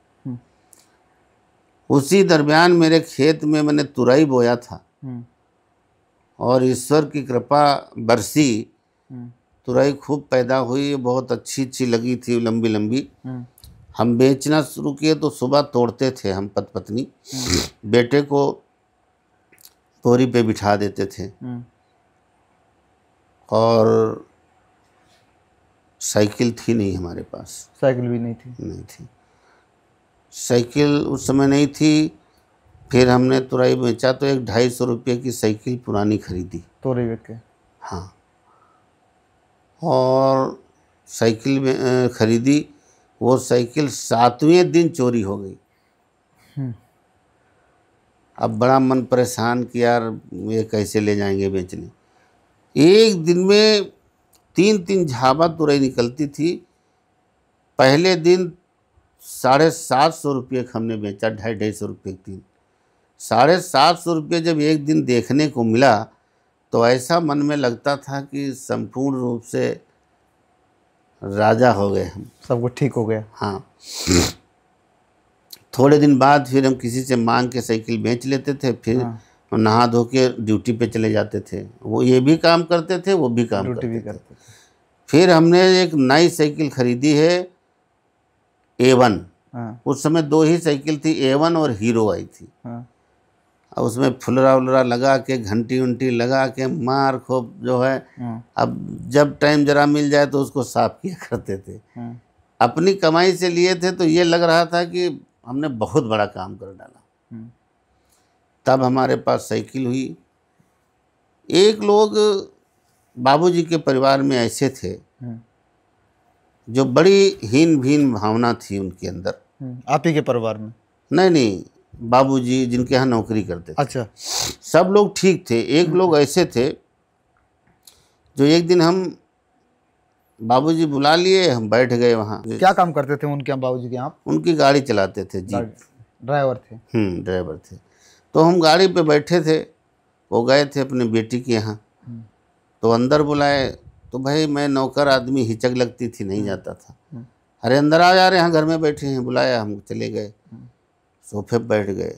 उसी दरमियान मेरे खेत में मैंने तुरई बोया था, और ईश्वर की कृपा बरसी, तुरई खूब पैदा हुई, बहुत अच्छी लगी थी, लंबी लंबी। हम बेचना शुरू किए तो सुबह तोड़ते थे हम पत्नी, बेटे को बोरी पे बिठा देते थे। और साइकिल थी नहीं हमारे पास, साइकिल भी नहीं थी। साइकिल उस समय नहीं थी। फिर हमने तुरई बेचा तो एक 250 रुपये की साइकिल पुरानी खरीदी, तोरई बेच के। हाँ, और साइकिल में खरीदी। वो साइकिल 7वें दिन चोरी हो गई। अब बड़ा मन परेशान कि यार ये कैसे ले जाएंगे बेचने। एक दिन में 3-3 झाबा तुरई निकलती थी। पहले दिन 750 रुपये हमने बेचा, 250 रुपये की तीन। 750 रुपये जब एक दिन देखने को मिला तो ऐसा मन में लगता था कि संपूर्ण रूप से राजा हो गए हम, सब कुछ ठीक हो गया। हाँ। थोड़े दिन बाद फिर हम किसी से मांग के साइकिल बेच लेते थे, फिर नहा धो के ड्यूटी पे चले जाते थे। वो ये भी काम करते थे, वो भी काम करते थे। फिर हमने एक नई साइकिल खरीदी है A1। उस समय 2 ही साइकिल थी, A1 और हीरो आई थी। अब उसमें फुलरा उलरा लगा के, घंटी उंटी लगा के, मार खूब जो है। अब जब टाइम जरा मिल जाए तो उसको साफ किया करते थे। अपनी कमाई से लिए थे तो ये लग रहा था कि हमने बहुत बड़ा काम कर डाला। तब हमारे पास साइकिल हुई। एक लोग बाबूजी के परिवार में ऐसे थे जो बड़ी हीन भीन भावना थी उनके अंदर। आप ही के परिवार में? नहीं, बाबूजी जिनके यहाँ नौकरी करते थे। अच्छा। सब लोग ठीक थे। एक लोग ऐसे थे जो एक दिन हम बाबूजी बुला लिए, हम बैठ गए वहाँ। क्या काम करते थे उनके यहाँ बाबूजी के यहाँ? उनकी गाड़ी चलाते थे, जीप। ड्राइवर थे? ड्राइवर थे। तो हम गाड़ी पे बैठे थे, वो गए थे अपने बेटी के यहाँ। तो अंदर बुलाए तो भाई मैं नौकर आदमी, हिचक लगती थी, नहीं जाता था। अरे अंदर आ जा रहे हैं, घर में बैठे हैं। बुलाया, हम चले गए, सोफे पर बैठ गए।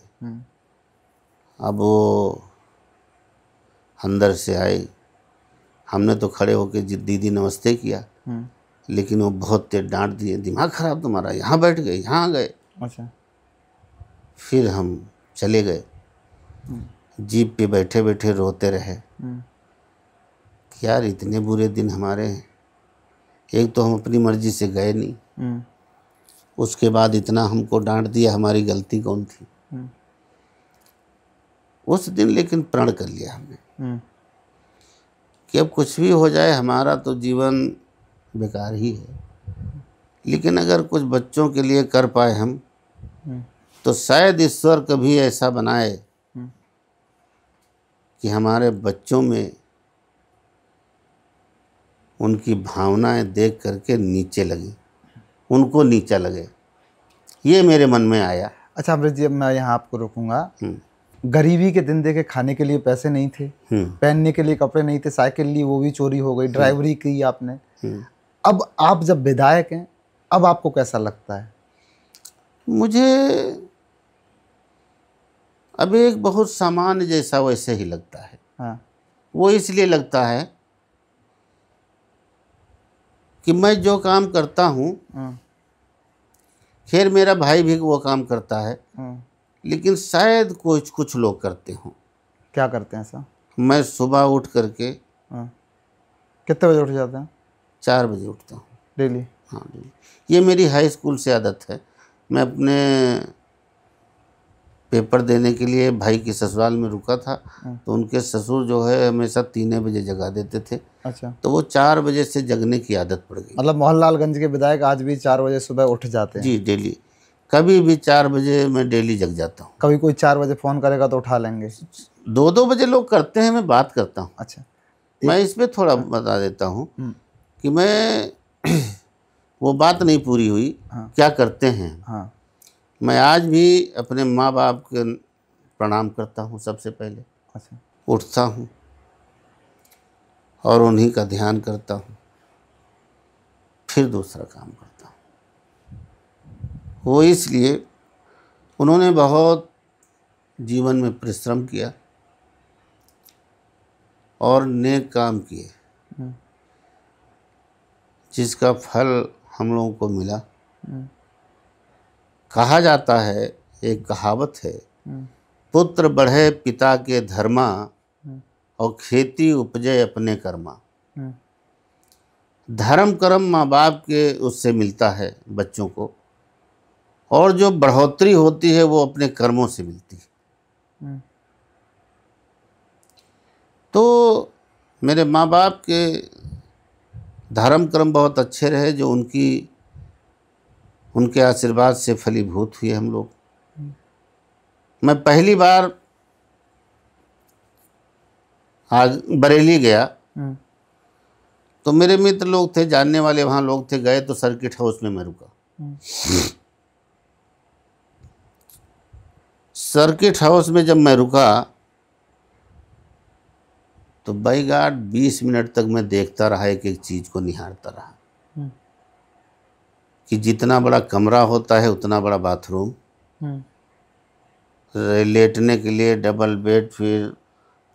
अब वो अंदर से आई, हमने तो खड़े होके दीदी नमस्ते किया, लेकिन वो बहुत तेज डांट दिए, दिमाग खराब तुम्हारा, यहाँ बैठ गए, यहाँ गए। अच्छा। फिर हम चले गए, जीप पे बैठे बैठे रोते रहे कि यार इतने बुरे दिन हमारे हैं। एक तो हम अपनी मर्जी से गए नहीं, उसके बाद इतना हमको डांट दिया, हमारी गलती कौन थी। उस दिन लेकिन प्रण कर लिया हमने कि अब कुछ भी हो जाए, हमारा तो जीवन बेकार ही है, लेकिन अगर कुछ बच्चों के लिए कर पाए हम तो शायद ईश्वर कभी ऐसा बनाए कि हमारे बच्चों में उनकी भावनाएं देख करके नीचे लगी, उनको नीचा लगे। ये मेरे मन में आया। अच्छा अमृत जी, अब मैं यहाँ आपको रोकूंगा। गरीबी के दिन देखे, खाने के लिए पैसे नहीं थे, पहनने के लिए कपड़े नहीं थे, साइकिल ली वो भी चोरी हो गई, ड्राइवरी की आपने। अब आप जब विधायक हैं, अब आपको कैसा लगता है? मुझे अब एक बहुत सामान्य जैसा वैसे ही लगता है। हाँ। वो इसलिए लगता है कि मैं जो काम करता हूँ, खैर मेरा भाई भी वो काम करता है, लेकिन शायद कुछ लोग करते हों। क्या करते हैं ऐसा? मैं सुबह उठ करके कितने बजे उठ जाते हैं? 4 बजे उठता हूँ डेली। हाँ डेली। ये मेरी हाई स्कूल से आदत है। मैं अपने पेपर देने के लिए भाई के ससुराल में रुका था, तो उनके ससुर जो है हमेशा 3 बजे जगा देते थे। अच्छा। तो वो 4 बजे से जगने की आदत पड़ गई। मतलब मोहनलालगंज के विधायक आज भी 4 बजे सुबह उठ जाते हैं? जी डेली, कभी भी 4 बजे मैं डेली जग जाता हूँ। कभी कोई 4 बजे फ़ोन करेगा तो उठा लेंगे? 2-2 बजे लोग करते हैं, मैं बात करता हूँ। अच्छा। मैं इस पर थोड़ा बता देता हूँ कि मैं वो बात नहीं पूरी हुई। क्या करते हैं? हाँ। मैं आज भी अपने माँ बाप के प्रणाम करता हूँ सबसे पहले। अच्छा। उठता हूँ और उन्हीं का ध्यान करता हूँ, फिर दूसरा काम करता हूँ। वो इसलिए उन्होंने बहुत जीवन में परिश्रम किया और नेक काम किए, जिसका फल हम लोगों को मिला। कहा जाता है, एक कहावत है, पुत्र बढ़े पिता के धर्मा और खेती उपजे अपने कर्मा। धर्म कर्म माँ बाप के उससे मिलता है बच्चों को, और जो बढ़ोतरी होती है वो अपने कर्मों से मिलती है। तो मेरे माँ बाप के धर्म कर्म बहुत अच्छे रहे, जो उनके आशीर्वाद से फलीभूत हुए हम लोग। मैं पहली बार आज बरेली गया तो मेरे मित्र लोग थे, जानने वाले वहाँ लोग थे, गए तो सर्किट हाउस में मैं रुका। सर्किट हाउस में जब मैं रुका तो बाई गॉड 20 मिनट तक मैं देखता रहा, एक एक चीज़ को निहारता रहा कि जितना बड़ा कमरा होता है उतना बड़ा बाथरूम, लेटने के लिए डबल बेड, फिर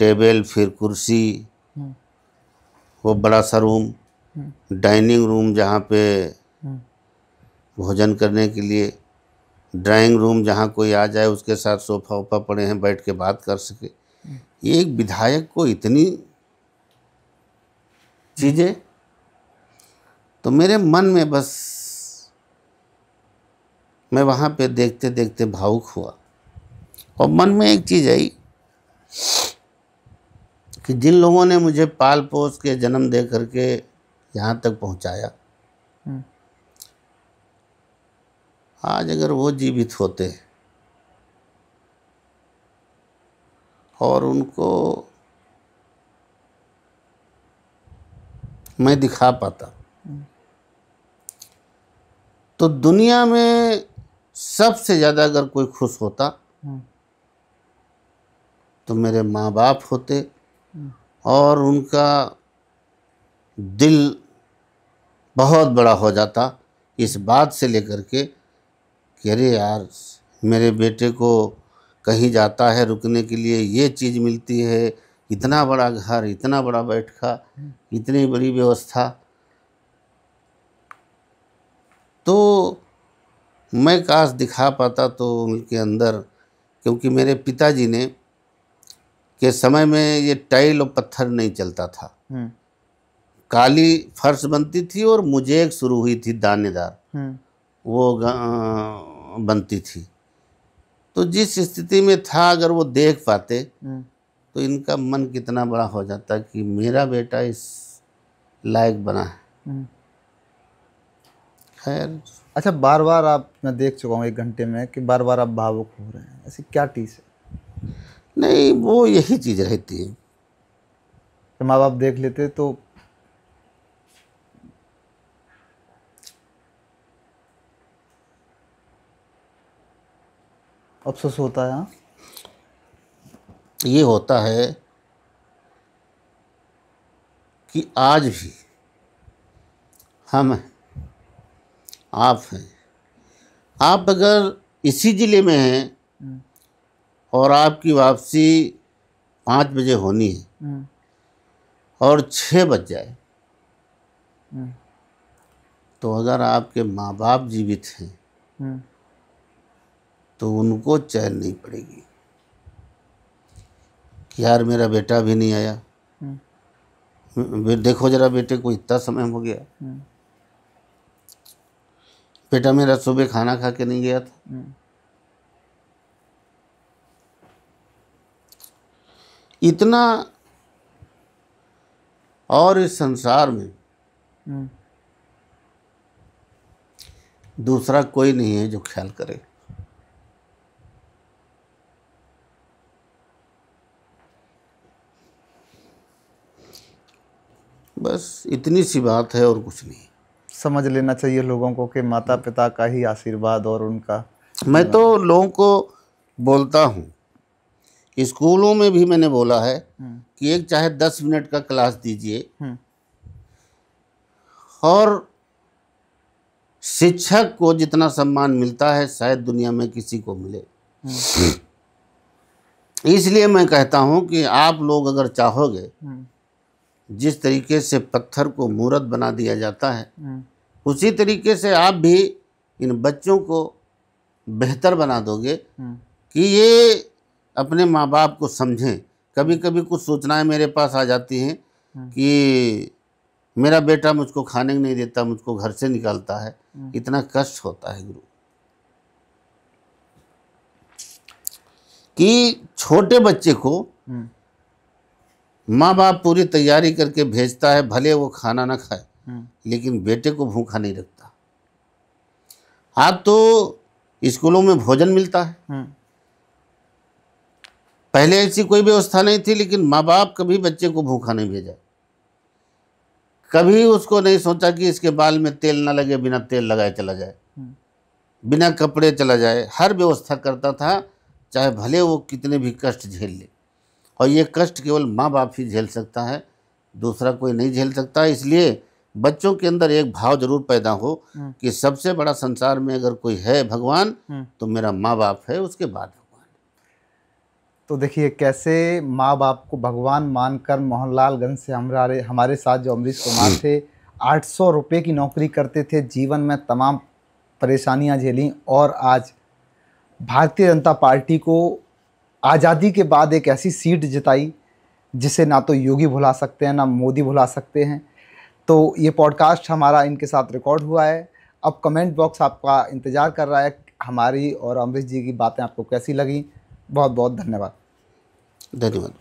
टेबल, फिर कुर्सी, वो बड़ा सा रूम, डाइनिंग रूम जहाँ पे भोजन करने के लिए, ड्राइंग रूम जहाँ कोई आ जाए उसके साथ सोफा वोफा पड़े हैं, बैठ के बात कर सके। ये एक विधायक को इतनी चीज़ें, तो मेरे मन में बस मैं वहाँ पे देखते देखते भावुक हुआ और मन में एक चीज़ आई कि जिन लोगों ने मुझे पाल पोस के जन्म दे करके यहाँ तक पहुँचाया, आज अगर वो जीवित होते और उनको मैं दिखा पाता तो दुनिया में सबसे ज़्यादा अगर कोई खुश होता तो मेरे माँ बाप होते, और उनका दिल बहुत बड़ा हो जाता इस बात से लेकर के कि अरे यार, मेरे बेटे को कहीं जाता है रुकने के लिए, ये चीज़ मिलती है, इतना बड़ा घर, इतना बड़ा बैठका, इतनी बड़ी व्यवस्था। तो मैं काश दिखा पाता तो उनके अंदर, क्योंकि मेरे पिताजी ने के समय में ये टाइल और पत्थर नहीं चलता था, काली फर्श बनती थी और मुझे एक शुरू हुई थी दानेदार, वो बनती थी। तो जिस स्थिति में था अगर वो देख पाते तो इनका मन कितना बड़ा हो जाता कि मेरा बेटा इस लायक बना है। खैर, अच्छा, बार बार आप, मैं देख चुका हूँ 1 घंटे में कि बार बार आप भावुक हो रहे हैं, ऐसी क्या चीज़ है? नहीं, वो यही चीज़ रहती है तो माँ बाप देख लेते तो अफसोस होता है। हाँ, ये होता है कि आज भी हम हैं, आप हैं, आप अगर इसी ज़िले में हैं और आपकी वापसी 5 बजे होनी है और 6 बज जाए, तो अगर आपके माँ बाप जीवित हैं तो उनको चैन नहीं पड़ेगी कि यार मेरा बेटा भी नहीं आया, देखो जरा बेटे को इतना समय हो गया, बेटा मेरा सुबह खाना खा के नहीं गया था। इतना, और इस संसार में दूसरा कोई नहीं है जो ख्याल करे। बस इतनी सी बात है और कुछ नहीं। समझ लेना चाहिए लोगों को कि माता पिता का ही आशीर्वाद और उनका। मैं तो लोगों को बोलता हूँ, स्कूलों में भी मैंने बोला है कि एक चाहे 10 मिनट का क्लास दीजिए और शिक्षक को जितना सम्मान मिलता है शायद दुनिया में किसी को मिले। इसलिए मैं कहता हूँ कि आप लोग अगर चाहोगे, जिस तरीके से पत्थर को मूर्त बना दिया जाता है उसी तरीके से आप भी इन बच्चों को बेहतर बना दोगे कि ये अपने माँ बाप को समझें। कभी कभी कुछ सूचनाएं मेरे पास आ जाती हैं कि मेरा बेटा मुझको खाने नहीं देता, मुझको घर से निकालता है। इतना कष्ट होता है गुरु कि छोटे बच्चे को माँ बाप पूरी तैयारी करके भेजता है, भले वो खाना ना खाए लेकिन बेटे को भूखा नहीं रखता। आज तो स्कूलों में भोजन मिलता है, पहले ऐसी कोई व्यवस्था नहीं थी, लेकिन माँ बाप कभी बच्चे को भूखा नहीं भेजा। कभी उसको नहीं सोचा कि इसके बाल में तेल ना लगे, बिना तेल लगाए चला जाए, बिना कपड़े चला जाए। हर व्यवस्था करता था, चाहे भले वो कितने भी कष्ट झेल ले। और ये कष्ट केवल माँ बाप ही झेल सकता है, दूसरा कोई नहीं झेल सकता। इसलिए बच्चों के अंदर एक भाव जरूर पैदा हो कि सबसे बड़ा संसार में अगर कोई है भगवान तो मेरा माँ बाप है, उसके बाद भगवान। तो देखिए कैसे माँ बाप को भगवान मानकर मोहनलालगंज से हमारे साथ जो अमरीश कुमार थे, 800 रुपये की नौकरी करते थे, जीवन में तमाम परेशानियां झेली और आज भारतीय जनता पार्टी को आज़ादी के बाद एक ऐसी सीट जिताई जिसे ना तो योगी भुला सकते हैं, ना मोदी भुला सकते हैं। तो ये पॉडकास्ट हमारा इनके साथ रिकॉर्ड हुआ है। अब कमेंट बॉक्स आपका इंतज़ार कर रहा है, हमारी और अमरीश जी की बातें आपको कैसी लगी। बहुत बहुत धन्यवाद। धन्यवाद।